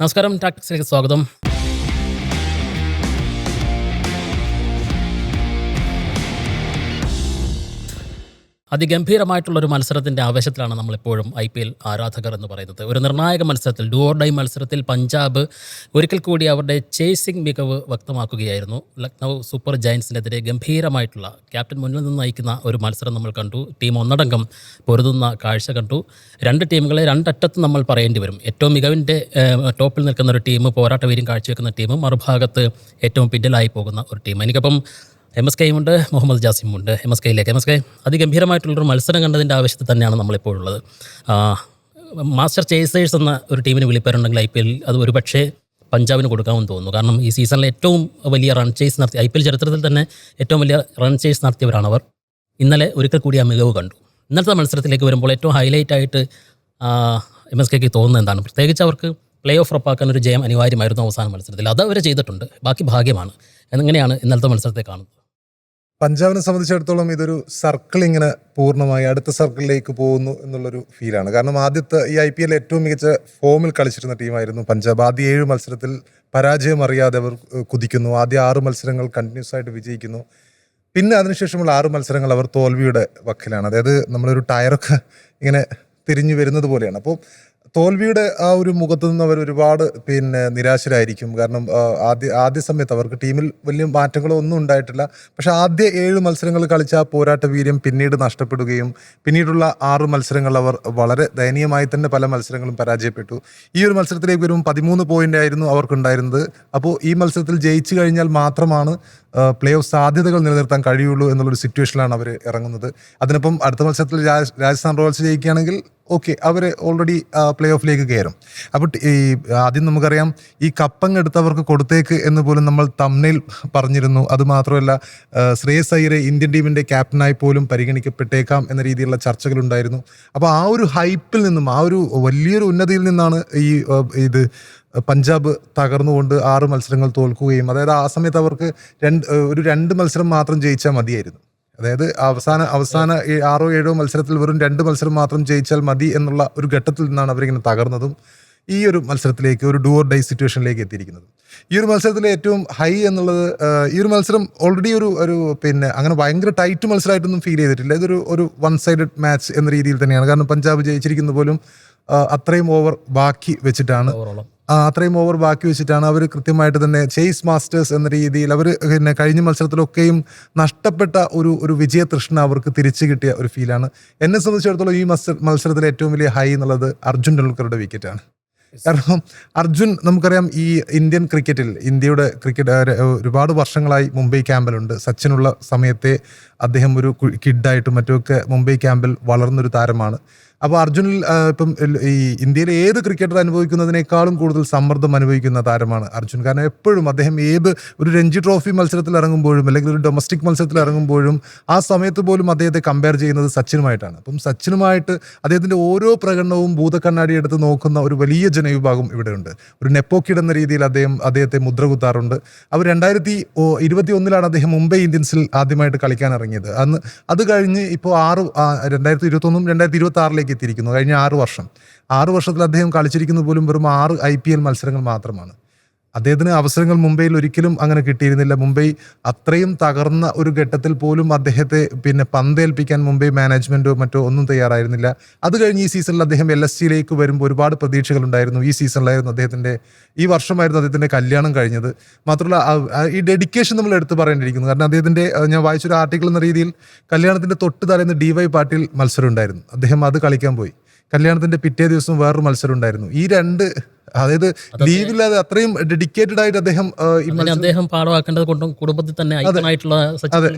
നമസ്കാരം, ടാക്ടിക്സിലേക്ക് സ്വാഗതം. അതിഗംഭീരമായിട്ടുള്ളൊരു മത്സരത്തിൻ്റെ ആവേശത്തിലാണ് നമ്മളെപ്പോഴും IPL ആരാധകർ എന്ന് പറയുന്നത്. ഒരു നിർണായക മത്സരത്തിൽ, ഡു ഓർ ഡൈ മത്സരത്തിൽ പഞ്ചാബ് ഒരിക്കൽ കൂടി അവരുടെ ചേസിംഗ് മികവ് വ്യക്തമാക്കുകയായിരുന്നു. ലക്നൗ സൂപ്പർ ജയൻസിനെതിരെ ഗംഭീരമായിട്ടുള്ള ക്യാപ്റ്റൻ മുന്നിൽ നിന്ന് നയിക്കുന്ന ഒരു മത്സരം നമ്മൾ കണ്ടു. ടീം ഒന്നടങ്കം പൊരുതുന്ന കാഴ്ച കണ്ടു. രണ്ട് ടീമുകളെ രണ്ടറ്റത്ത് നമ്മൾ പറയേണ്ടി വരും. ഏറ്റവും മികവിൻ്റെ ടോപ്പിൽ നിൽക്കുന്ന ഒരു ടീം, പോരാട്ടവീര്യം കാഴ്ചവെക്കുന്ന ടീം, മറുഭാഗത്ത് ഏറ്റവും പിന്നിലായി പോകുന്ന ഒരു ടീം. എനിക്കപ്പം MSK ഉണ്ട്, മുഹമ്മദ് ജാസിമുണ്ട്. MSK അതിഗംഭീരമായിട്ടുള്ളൊരു മത്സരം കണ്ടതിൻ്റെ ആവശ്യത്തിൽ തന്നെയാണ് നമ്മളിപ്പോഴുള്ളത്. മാസ്റ്റർ ചേസേഴ്സ് എന്ന ഒരു ടീമിന് വിളിപ്പേരുണ്ടെങ്കിൽ IPL അത് ഒരുപക്ഷേ പഞ്ചാബിന് കൊടുക്കാമെന്ന് തോന്നുന്നു. കാരണം ഈ സീസണിലെ ഏറ്റവും വലിയ റൺ ചേസ് നടത്തി, IPL ചരിത്രത്തിൽ തന്നെ ഏറ്റവും വലിയ റൺ ചേസ് നടത്തിയവരാണ് അവർ. ഇന്നലെ ഒരിക്കൽ കൂടി ആ മികവ് കണ്ടു. ഇന്നത്തെ മത്സരത്തിലേക്ക് വരുമ്പോൾ ഏറ്റവും ഹൈലൈറ്റ് ആയിട്ട് MSKക്ക് തോന്നുന്നത് എന്താണ്? പ്രത്യേകിച്ച് അവർക്ക് പ്ലേ ഓഫ് ഉറപ്പാക്കാൻ ഒരു ജയം അനിവാര്യമായിരുന്നു അവസാന മത്സരത്തിൽ. അത് അവർ ചെയ്തിട്ടുണ്ട്. ബാക്കി ഭാഗ്യമാണ്. എങ്ങനെയാണ് ഇന്നലത്തെ മത്സരത്തെ കാണുന്നത്? പഞ്ചാബിനെ സംബന്ധിച്ചിടത്തോളം ഇതൊരു സർക്കിൾ ഇങ്ങനെ പൂർണ്ണമായി അടുത്ത സർക്കിളിലേക്ക് പോകുന്നു എന്നുള്ളൊരു ഫീലാണ്. കാരണം ആദ്യത്തെ ഈ IPL ഏറ്റവും മികച്ച ഫോമിൽ കളിച്ചിരുന്ന ടീമായിരുന്നു പഞ്ചാബ്. ആദ്യ 7 മത്സരത്തിൽ പരാജയം അറിയാതെ അവർ കുതിക്കുന്നു. ആദ്യ 6 മത്സരങ്ങൾ കണ്ടിന്യൂസ് ആയിട്ട് വിജയിക്കുന്നു. പിന്നെ അതിനുശേഷമുള്ള 6 മത്സരങ്ങൾ അവർ തോൽവിയുടെ വക്കിലാണ്. അതായത് നമ്മളൊരു ടയറൊക്കെ ഇങ്ങനെ തിരിഞ്ഞു വരുന്നത് പോലെയാണ്. അപ്പോൾ തോൽവിയുടെ ആ ഒരു മുഖത്ത് നിന്ന് അവർ ഒരുപാട് നിരാശരായിരിക്കും. കാരണം ആദ്യ സമയത്ത് അവർക്ക് ടീമിൽ വലിയ മാറ്റങ്ങളോ ഒന്നും ഉണ്ടായിട്ടില്ല. പക്ഷെ ആദ്യ 7 മത്സരങ്ങൾ കളിച്ച ആ പോരാട്ട വീര്യം പിന്നീട് നഷ്ടപ്പെടുകയും പിന്നീടുള്ള 6 മത്സരങ്ങൾ അവർ വളരെ ദയനീയമായി തന്നെ പല മത്സരങ്ങളും പരാജയപ്പെട്ടു. ഈ ഒരു മത്സരത്തിലേക്ക് വരുമ്പോൾ 13 പോയിന്റ് ആയിരുന്നു അവർക്കുണ്ടായിരുന്നത്. അപ്പോൾ ഈ മത്സരത്തിൽ ജയിച്ചു കഴിഞ്ഞാൽ മാത്രമാണ് പ്ലേ ഓഫ് സാധ്യതകൾ നിലനിർത്താൻ കഴിയുള്ളൂ എന്നുള്ളൊരു സിറ്റുവേഷനിലാണ് അവർ ഇറങ്ങുന്നത്. അതിനൊപ്പം അടുത്ത മത്സരത്തിൽ രാജസ്ഥാൻ റോയൽസ് ജയിക്കുകയാണെങ്കിൽ ഓക്കെ, അവർ ഓൾറെഡി പ്ലേ ഓഫിലേക്ക് കയറും. അപ്പോൾ ഈ ആദ്യം നമുക്കറിയാം, ഈ കപ്പങ്ങ് എടുത്തവർക്ക് കൊടുത്തേക്ക് എന്ന് പോലും നമ്മൾ തംബ്നെയിൽ പറഞ്ഞിരുന്നു. അതുമാത്രമല്ല, ശ്രേയസ് അയ്യരെ ഇന്ത്യൻ ടീമിൻ്റെ ക്യാപ്റ്റനായി പോലും പരിഗണിക്കപ്പെട്ടേക്കാം എന്ന രീതിയിലുള്ള ചർച്ചകളുണ്ടായിരുന്നു. അപ്പോൾ ആ ഒരു ഹൈപ്പിൽ നിന്നും, ആ ഒരു വലിയൊരു ഉന്നതിയിൽ നിന്നാണ് ഇത് പഞ്ചാബ് തകർന്നുകൊണ്ട് 6 മത്സരങ്ങൾ തോൽക്കുകയും, അതായത് ആ സമയത്ത് അവർക്ക് 2 മത്സരം മാത്രം ജയിച്ചാൽ മതിയായിരുന്നു. അതായത് അവസാന 6-7 മത്സരത്തിൽ വെറും 2 മത്സരം മാത്രം ജയിച്ചാൽ മതി എന്നുള്ള ഒരു ഘട്ടത്തിൽ നിന്നാണ് അവരിങ്ങനെ തകർന്നതും ഈ ഒരു മത്സരത്തിലേക്ക്, ഒരു ഡു ഓർ ഡൈ സിറ്റുവേഷനിലേക്ക് എത്തിയിരിക്കുന്നത്. ഈ ഒരു മത്സരത്തിലെ ഏറ്റവും ഹൈ എന്നുള്ളത്, ഈ ഒരു മത്സരം ഓൾറെഡി ഒരു അങ്ങനെ ഭയങ്കര ടൈറ്റ് മത്സരമായിട്ടൊന്നും ഫീൽ ചെയ്തിട്ടില്ല. ഇതൊരു 1 സൈഡഡ് മാച്ച് എന്ന രീതിയിൽ തന്നെയാണ്. കാരണം പഞ്ചാബ് ജയിച്ചിരിക്കുന്ന പോലും അത്രയും ഓവർ ബാക്കി വെച്ചിട്ടാണ്. അവർ കൃത്യമായിട്ട് തന്നെ ചേസ് മാസ്റ്റേഴ്സ് എന്ന രീതിയിൽ അവർ കഴിഞ്ഞ മത്സരത്തിലൊക്കെയും നഷ്ടപ്പെട്ട ഒരു വിജയ തൃഷ്ണ അവർക്ക് തിരിച്ചു കിട്ടിയ ഒരു ഫീലാണ്. എന്നെ സംബന്ധിച്ചിടത്തോളം ഈ മത്സരത്തിലെ ഏറ്റവും വലിയ ഹൈ എന്നുള്ളത് അർജുൻ ടെണ്ടുൽക്കറുടെ വിക്കറ്റാണ്. കാരണം അർജുൻ, നമുക്കറിയാം, ഈ ഇന്ത്യയുടെ ക്രിക്കറ്റ് ഒരുപാട് വർഷങ്ങളായി മുംബൈ ക്യാമ്പിലുണ്ട്. സച്ചിനുള്ള സമയത്തെ അദ്ദേഹം ഒരു കിഡായിട്ടും മറ്റുമൊക്കെ മുംബൈ ക്യാമ്പിൽ വളർന്നൊരു താരമാണ്. അപ്പോൾ അർജുനിൽ ഇപ്പം ഈ ഇന്ത്യയിലെ ഏത് ക്രിക്കറ്റർ അനുഭവിക്കുന്നതിനേക്കാളും കൂടുതൽ സമ്മർദ്ദം അനുഭവിക്കുന്ന താരമാണ് അർജുൻ. കാരണം എപ്പോഴും അദ്ദേഹം ഒരു രഞ്ജി ട്രോഫി മത്സരത്തിൽ ഇറങ്ങുമ്പോഴും അല്ലെങ്കിൽ ഒരു ഡൊമസ്റ്റിക് മത്സരത്തിൽ ഇറങ്ങുമ്പോഴും ആ സമയത്ത് പോലും അദ്ദേഹത്തെ കമ്പയർ ചെയ്യുന്നത് സച്ചിനുമായിട്ടാണ്. അപ്പം സച്ചിനുമായിട്ട് അദ്ദേഹത്തിൻ്റെ ഓരോ പ്രകടനവും ഭൂതക്കണ്ണാടി എടുത്ത് നോക്കുന്ന ഒരു വലിയ ജനവിഭാഗം ഇവിടെയുണ്ട്. ഒരു നെപ്പോ കിഡ് എന്ന രീതിയിൽ അദ്ദേഹത്തെ മുദ്രകുത്താറുണ്ട്. അവർ 2021 അദ്ദേഹം മുംബൈ ഇന്ത്യൻസിൽ ആദ്യമായിട്ട് കളിക്കാൻ ഇറങ്ങിയത്. അത് കഴിഞ്ഞ് ഇപ്പോൾ 2021 2026 എത്തിയിരിക്കുന്നു. കഴിഞ്ഞ 6 വർഷത്തിൽ അദ്ദേഹം കളിച്ചിരിക്കുന്നത് പോലും വെറും 6 IPL മത്സരങ്ങൾ മാത്രമാണ്. അദ്ദേഹത്തിന് അവസരങ്ങൾ മുംബൈയിൽ ഒരിക്കലും അങ്ങനെ കിട്ടിയിരുന്നില്ല. മുംബൈ അത്രയും തകർന്ന ഒരു ഘട്ടത്തിൽ പോലും അദ്ദേഹത്തെ പന്തേൽപ്പിക്കാൻ മുംബൈ മാനേജ്മെന്റോ മറ്റോ ഒന്നും തയ്യാറായിരുന്നില്ല. അത് കഴിഞ്ഞ് ഈ സീസണിൽ അദ്ദേഹം LSGയിലേക്ക് വരുമ്പോൾ ഒരുപാട് പ്രതീക്ഷകളുണ്ടായിരുന്നു. ഈ വർഷമായിരുന്നു അദ്ദേഹത്തിന്റെ കല്യാണം കഴിഞ്ഞത്. മാത്രമല്ല, ഈ ഡെഡിക്കേഷൻ നമ്മൾ എടുത്തു പറയേണ്ടിയിരിക്കുന്നു. കാരണം അദ്ദേഹത്തിന്റെ, ഞാൻ വായിച്ചൊരു ആർട്ടിക്കിൾ എന്ന രീതിയിൽ, കല്യാണത്തിന്റെ തൊട്ട് തലേന്ന് DY പാട്ടീൽ മത്സരം ഉണ്ടായിരുന്നു. അദ്ദേഹം അത് കളിക്കാൻ പോയി. കല്യാണത്തിന്റെ പിറ്റേ ദിവസം വേറൊരു മത്സരം ഉണ്ടായിരുന്നു. ഈ 2, അതായത് ലീവില്ലാതെ അത്രയും ഡെഡിക്കേറ്റഡ് ആയിട്ട് അദ്ദേഹം പാഠമാക്കേണ്ടത് കൊണ്ടും കുടുംബത്തിൽ തന്നെ ഐക്കണായിട്ടുള്ള.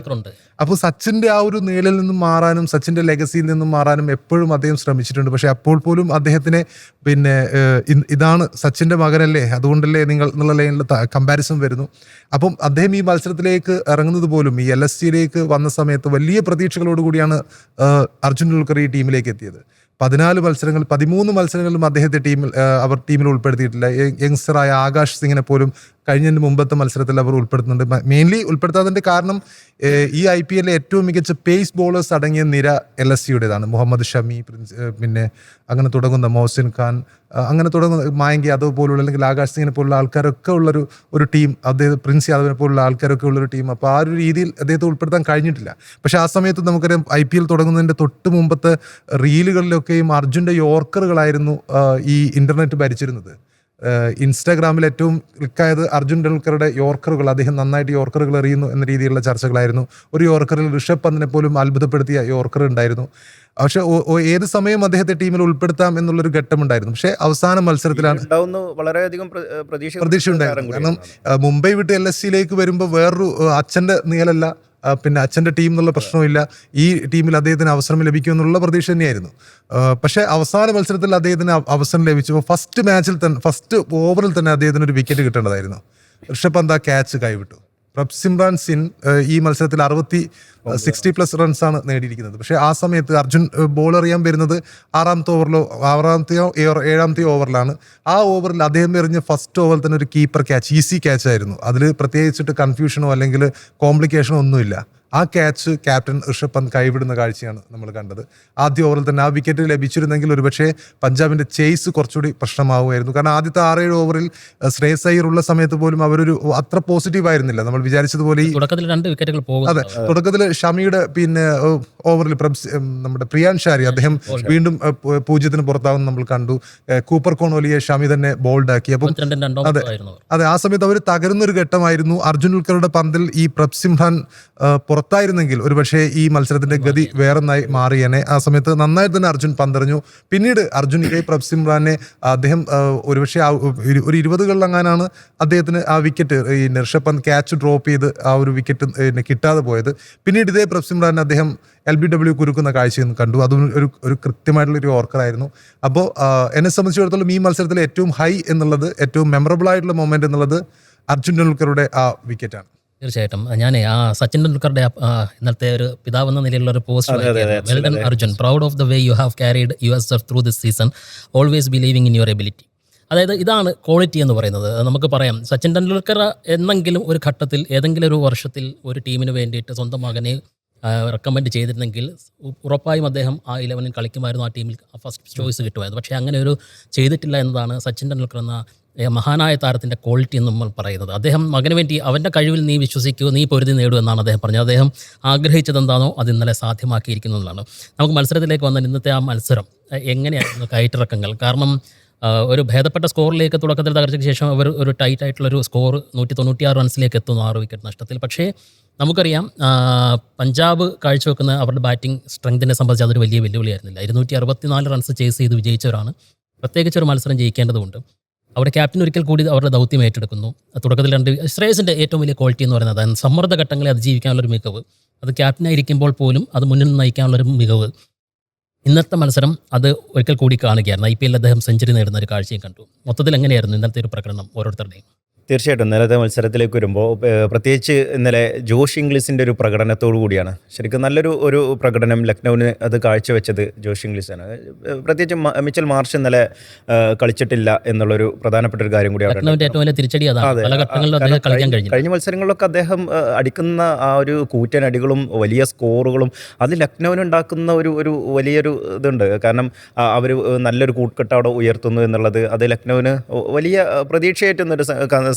അപ്പോൾ സച്ചിന്റെ ആ ഒരു നിഴലിൽ നിന്നും മാറാനും സച്ചിന്റെ ലെഗസിയിൽ നിന്നും മാറാനും എപ്പോഴും അദ്ദേഹം ശ്രമിച്ചിട്ടുണ്ട്. പക്ഷെ അപ്പോൾ പോലും അദ്ദേഹത്തിനെ ഇതാണ് സച്ചിന്റെ മകനല്ലേ, അതുകൊണ്ടല്ലേ നിങ്ങൾ എന്നുള്ള ലൈനിൽ കമ്പാരിസൺ വരുന്നു. അപ്പം അദ്ദേഹം ഈ മത്സരത്തിലേക്ക് ഇറങ്ങുന്നത് പോലും, ഈ LSGയിലേക്ക് വന്ന സമയത്ത് വലിയ പ്രതീക്ഷകളോടുകൂടിയാണ് അർജുൻ ടെണ്ടുൽക്കർ ഈ ടീമിലേക്ക് എത്തിയത്. 13 മത്സരങ്ങളിലും അദ്ദേഹത്തെ ടീമിൽ ഉൾപ്പെടുത്തിയിട്ടില്ല. യങ്സ്റ്ററായ ആകാശ് സിംഗിനെ പോലും കഴിഞ്ഞതിന് മുമ്പത്തെ മത്സരത്തിൽ അവർ ഉൾപ്പെടുത്തുന്നുണ്ട്. മെയിൻലി ഉൾപ്പെടുത്താതിൻ്റെ കാരണം ഈ IPL ഏറ്റവും മികച്ച പേസ് ബോളേഴ്സ് അടങ്ങിയ നിര LSCയുടേതാണ്. മുഹമ്മദ് ഷമി, പിന്നെ അങ്ങനെ തുടങ്ങുന്ന മോഹസിൻ ഖാൻ, അങ്ങനെ തുടങ്ങുന്ന മായങ്കി യാദവ് പോലുള്ള, അല്ലെങ്കിൽ ആകാശ് സിംഗിനെ പോലുള്ള ആൾക്കാരൊക്കെ ഉള്ളൊരു ടീം, അദ്ദേഹം പ്രിൻസ് യാദവിനെ പോലുള്ള ആൾക്കാരൊക്കെ ഉള്ളൊരു ടീം. അപ്പോൾ ആ ഒരു രീതിയിൽ അദ്ദേഹത്തെ ഉൾപ്പെടുത്താൻ കഴിഞ്ഞിട്ടില്ല. പക്ഷേ ആ സമയത്ത് നമുക്കറിയാം IPL തുടങ്ങുന്നതിൻ്റെ തൊട്ട് മുമ്പത്തെ റീലുകളിലൊക്കെയും അർജുൻ്റെ യോർക്കറുകളായിരുന്നു ഈ ഇൻ്റർനെറ്റ് ഭരിച്ചിരുന്നത്. ഇൻസ്റ്റാഗ്രാമിൽ ഏറ്റവും ക്ലിക്കായത് അർജുൻ ടെണ്ടുൽക്കറുടെ യോർക്കറുകൾ, അദ്ദേഹം നന്നായിട്ട് യോർക്കറുകൾ എറിയുന്നു എന്ന രീതിയിലുള്ള ചർച്ചകളായിരുന്നു. ഒരു യോർക്കറിൽ ഋഷഭ് പന്തിനെ പോലും അത്ഭുതപ്പെടുത്തിയ യോർക്കർ ഉണ്ടായിരുന്നു. പക്ഷെ ഏത് സമയം അദ്ദേഹത്തെ ടീമിൽ ഉൾപ്പെടുത്താം എന്നുള്ളൊരു ഘട്ടമുണ്ടായിരുന്നു. പക്ഷേ അവസാന മത്സരത്തിലാണ് വളരെയധികം പ്രതീക്ഷ ഉണ്ടായിരുന്നു. കാരണം മുംബൈ വിട്ട് LSCയിലേക്ക് വരുമ്പോൾ വേറൊരു അച്ഛൻ്റെ നീളല്ല, പിന്നെ അച്ഛൻ്റെ ടീം എന്നുള്ള പ്രശ്നമില്ല, ഈ ടീമിൽ അദ്ദേഹത്തിന് അവസരം ലഭിക്കും എന്നുള്ള പ്രതീക്ഷ തന്നെയായിരുന്നു. പക്ഷേ അവസാന മത്സരത്തിൽ അദ്ദേഹത്തിന് അവസരം ലഭിച്ചപ്പോൾ ഫസ്റ്റ് ഓവറിൽ തന്നെ അദ്ദേഹത്തിന് ഒരു വിക്കറ്റ് കിട്ടേണ്ടതായിരുന്നു. ഋഷഭ് പന്ത് ആ ക്യാച്ച് കൈവിട്ടു. പ്രഭ്സിമ്രാൻ സിംഗ് ഈ മത്സരത്തിൽ 60+ റൺസാണ് നേടിയിരിക്കുന്നത്. പക്ഷേ ആ സമയത്ത് അർജുൻ ബോൾ എറിയാൻ വരുന്നത് 7ാമത്തെ ഓവറിലാണ്. ആ ഓവറിൽ അദ്ദേഹം എറിഞ്ഞ ഫസ്റ്റ് ഓവറിൽ തന്നെ ഒരു കീപ്പർ ക്യാച്ച്, ഈസി ക്യാച്ച് ആയിരുന്നു. അതിൽ പ്രത്യേകിച്ചിട്ട് കൺഫ്യൂഷനോ അല്ലെങ്കിൽ കോംപ്ലിക്കേഷനോ ഒന്നുമില്ല. ആ ക്യാച്ച് ക്യാപ്റ്റൻ ഋഷഭ് പന്ത് കൈവിടുന്ന കാഴ്ചയാണ് നമ്മൾ കണ്ടത്. ആദ്യ ഓവറിൽ തന്നെ ആ വിക്കറ്റ് ലഭിച്ചിരുന്നെങ്കിൽ ഒരുപക്ഷെ പഞ്ചാബിന്റെ ചേസ് കുറച്ചുകൂടി പ്രശ്നമാവുമായിരുന്നു. കാരണം ആദ്യത്തെ 6-7 ഓവറിൽ ശ്രേയസ് അയ്യർ ഉള്ള സമയത്ത് പോലും അവരൊരു അത്ര പോസിറ്റീവ് ആയിരുന്നില്ല. നമ്മൾ വിചാരിച്ചതുപോലെ തുടക്കത്തിൽ 2 വിക്കറ്റുകൾ പോകും. അതെ, തുടക്കത്തിൽ ഷമിയുടെ പിന്നെ ഓവറിൽ നമ്മുടെ പ്രിയാൻ ഷാരി അദ്ദേഹം വീണ്ടും 0 പുറത്താവുന്ന നമ്മൾ കണ്ടു. കൂപ്പർ കോണോലിയെ ഷമി തന്നെ ബോൾഡാക്കി. അപ്പം അതെ, ആ സമയത്ത് അവർ തകരുന്നൊരു ഘട്ടമായിരുന്നു. അർജുൻ ടെണ്ടുൽക്കറുടെ പന്തിൽ ഈ പ്രഭ്സിംഹാൻ പുറത്തായിരുന്നെങ്കിൽ ഒരുപക്ഷെ ഈ മത്സരത്തിന്റെ ഗതി വേറൊന്നായി മാറിയേനെ. ആ സമയത്ത് നന്നായിട്ട് തന്നെ അർജുൻ പന്തെറിഞ്ഞു. പിന്നീട് അർജുൻ പ്രഭ്സിമ്രാനെ അദ്ദേഹം ഒരുപക്ഷെ ഒരു 20 അദ്ദേഹത്തിന് ആ വിക്കറ്റ്, ഈ ഋഷഭ് പന്ത് ക്യാച്ച് ഡ്രോപ്പ് ചെയ്ത് ആ ഒരു വിക്കറ്റ് കിട്ടാതെ പോയത്. പിന്നീട് ഇതേ പ്രഭ്സിമ്രാനെ അദ്ദേഹം LBW കുരുക്കുന്ന കാഴ്ചയൊന്നും കണ്ടു. അതും ഒരു കൃത്യമായിട്ടുള്ളൊരു ഓർക്കറായിരുന്നു. അപ്പോൾ എന്നെ സംബന്ധിച്ചിടത്തോളം ഈ മത്സരത്തിലെ ഏറ്റവും ഹൈ എന്നുള്ളത്, ഏറ്റവും മെമ്മറബിൾ ആയിട്ടുള്ള മൊമെന്റ് എന്നുള്ളത് അർജുൻ ടെണ്ടുൽക്കറുടെ ആ വിക്കറ്റാണ്. തീർച്ചയായിട്ടും. ഞാൻ ആ സച്ചിൻ ടെണ്ടുൽക്കറുടെ ഇന്നത്തെ ഒരു പിതാവെന്ന നിലയിലുള്ള ഒരു post, well done Arjun, proud of the way you have carried yourself through this season, always believing in your ability. അതായത് ഇതാണ് ക്വാളിറ്റി എന്ന് പറയുന്നത്. നമുക്ക് പറയാം, സച്ചിൻ ടെണ്ടുൽക്കർ എന്നെങ്കിലും ഒരു ഘട്ടത്തിൽ ഏതെങ്കിലും ഒരു വർഷത്തിൽ ഒരു ടീമിന് വേണ്ടിയിട്ട് സ്വന്തം മകനെ റെക്കമെൻഡ് ചെയ്തിരുന്നെങ്കിൽ ഉറപ്പായും അദ്ദേഹം ആ 11-ൽ കളിക്കുമായിരുന്നു, ആ ടീമിൽ ഫസ്റ്റ് ചോയ്സ് കിട്ടുമായിരുന്നു. പക്ഷേ അങ്ങനെ ഒരു ചെയ്തിട്ടില്ല എന്നതാണ് സച്ചിൻ ടെണ്ടുൽക്കർ എന്ന മഹാനായ താരത്തിൻ്റെ ക്വാളിറ്റി എന്ന് നമ്മൾ പറയുന്നത്. അദ്ദേഹം മകന് വേണ്ടി അവൻ്റെ കഴിവിൽ നീ വിശ്വസിക്കൂ, നീ പൊരുതി നേടൂ എന്നാണ് അദ്ദേഹം പറഞ്ഞത്. അദ്ദേഹം ആഗ്രഹിച്ചത് എന്താണോ അത് ഇന്നലെ സാധ്യമാക്കിയിരിക്കുന്നു എന്നതാണ്. നമുക്ക് മത്സരത്തിലേക്ക് വന്നാൽ ഇന്നത്തെ ആ മത്സരം എങ്ങനെയായിരുന്നു കയറ്റിറക്കങ്ങൾ? കാരണം ഒരു ഭേദപ്പെട്ട സ്കോറിലേക്ക് തുടക്കത്തിൽ തകർച്ചയ്ക്ക് ശേഷം അവർ ഒരു ടൈറ്റ് ആയിട്ടുള്ളൊരു സ്കോർ 196 റൺസിലേക്ക് എത്തുന്നു 6 വിക്കറ്റ് നഷ്ടത്തിൽ. പക്ഷേ നമുക്കറിയാം, പഞ്ചാബ് കാഴ്ചവെക്കുന്ന അവരുടെ ബാറ്റിംഗ് സ്ട്രെങ്തിനെ സംബന്ധിച്ച് അതൊരു വലിയ വെല്ലുവിളിയായിരുന്നില്ല. 264 റൺസ് ചേസ് ചെയ്ത് വിജയിച്ചവരാണ്. പ്രത്യേകിച്ചൊരു മത്സരം ജയിക്കേണ്ടതുണ്ട്. അവിടെ ക്യാപ്റ്റൻ ഒരിക്കൽ കൂടി അവരുടെ ദൗത്യം ഏറ്റെടുക്കുന്നു. തുടക്കത്തിൽ 2 ശ്രേയസിൻ്റെ ഏറ്റവും വലിയ ക്വാളിറ്റി എന്ന് പറയുന്നത് സമ്മർദ്ദ ഘട്ടങ്ങളെ അതിജീവിക്കാനുള്ളൊരു മികവ്, അത് ക്യാപ്റ്റനായിരിക്കുമ്പോൾ പോലും അത് മുന്നിൽ നയിക്കാനുള്ളൊരു മികവ്. ഇന്നത്തെ മത്സരം അത് ഒരിക്കൽ കൂടി കാണുകയായിരുന്നു. IPL അദ്ദേഹം സെഞ്ചുറി നേടുന്ന ഒരു കാഴ്ചയും കണ്ടു. മൊത്തത്തിൽ എങ്ങനെയായിരുന്നു ഇന്നത്തെ ഒരു പ്രകടനം ഓരോരുത്തരുടെയും? തീർച്ചയായിട്ടും ഇന്നലത്തെ മത്സരത്തിലേക്ക് വരുമ്പോൾ പ്രത്യേകിച്ച് ഇന്നലെ ജോഷ് ഇംഗ്ലീസിൻ്റെ ഒരു പ്രകടനത്തോടു കൂടിയാണ് ശരിക്കും നല്ലൊരു പ്രകടനം ലക്നൌവിന് അത് കാഴ്ചവെച്ചത് ജോഷ് ഇംഗ്ലീസാണ്. പ്രത്യേകിച്ച് മിച്ചൽ മാർഷ് ഇന്നലെ കളിച്ചിട്ടില്ല എന്നുള്ളൊരു പ്രധാനപ്പെട്ട ഒരു കാര്യം കൂടിയാണ്. കഴിഞ്ഞ മത്സരങ്ങളിലൊക്കെ അദ്ദേഹം അടിക്കുന്ന ആ ഒരു കൂറ്റൻ അടികളും വലിയ സ്കോറുകളും അത് ലക്നൌവിന് ഉണ്ടാക്കുന്ന ഒരു വലിയൊരു ഇതുണ്ട്. കാരണം അവർ നല്ലൊരു കൂട്ടുകെട്ട് അവിടെ ഉയർത്തുന്നു എന്നുള്ളത് അത് ലക്നൌവിന് വലിയ പ്രതീക്ഷയേറ്റുന്നൊരു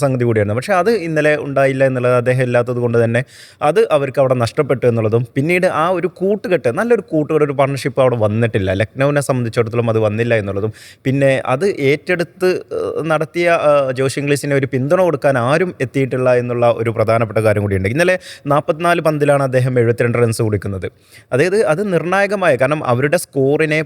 സംഗതി കൂടിയായിരുന്നു. പക്ഷേ അത് ഇന്നലെ ഉണ്ടായില്ല എന്നുള്ളത്, അദ്ദേഹം ഇല്ലാത്തത് കൊണ്ട് തന്നെ അത് അവർക്ക് അവിടെ നഷ്ടപ്പെട്ടു എന്നുള്ളതും, പിന്നീട് ആ ഒരു കൂട്ടുകെട്ട്, നല്ലൊരു കൂട്ടുകെട്ട്, ഒരു പാർട്ണർഷിപ്പ് അവിടെ വന്നിട്ടില്ല, ലക്നൌവിനെ സംബന്ധിച്ചിടത്തോളം അത് വന്നില്ല എന്നുള്ളതും, പിന്നെ അത് ഏറ്റെടുത്ത് നടത്തിയ ജോഷ് ഇംഗ്ലീസിനെ ഒരു പിന്തുണ കൊടുക്കാൻ ആരും എത്തിയിട്ടില്ല എന്നുള്ള ഒരു പ്രധാനപ്പെട്ട കാര്യം കൂടിയുണ്ട്. ഇന്നലെ 44 പന്തിലാണ് അദ്ദേഹം 72 റൺസ് കൊടുക്കുന്നത്. അതായത് അത് നിർണായകമായ, കാരണം അവരുടെ സ്കോറിനെ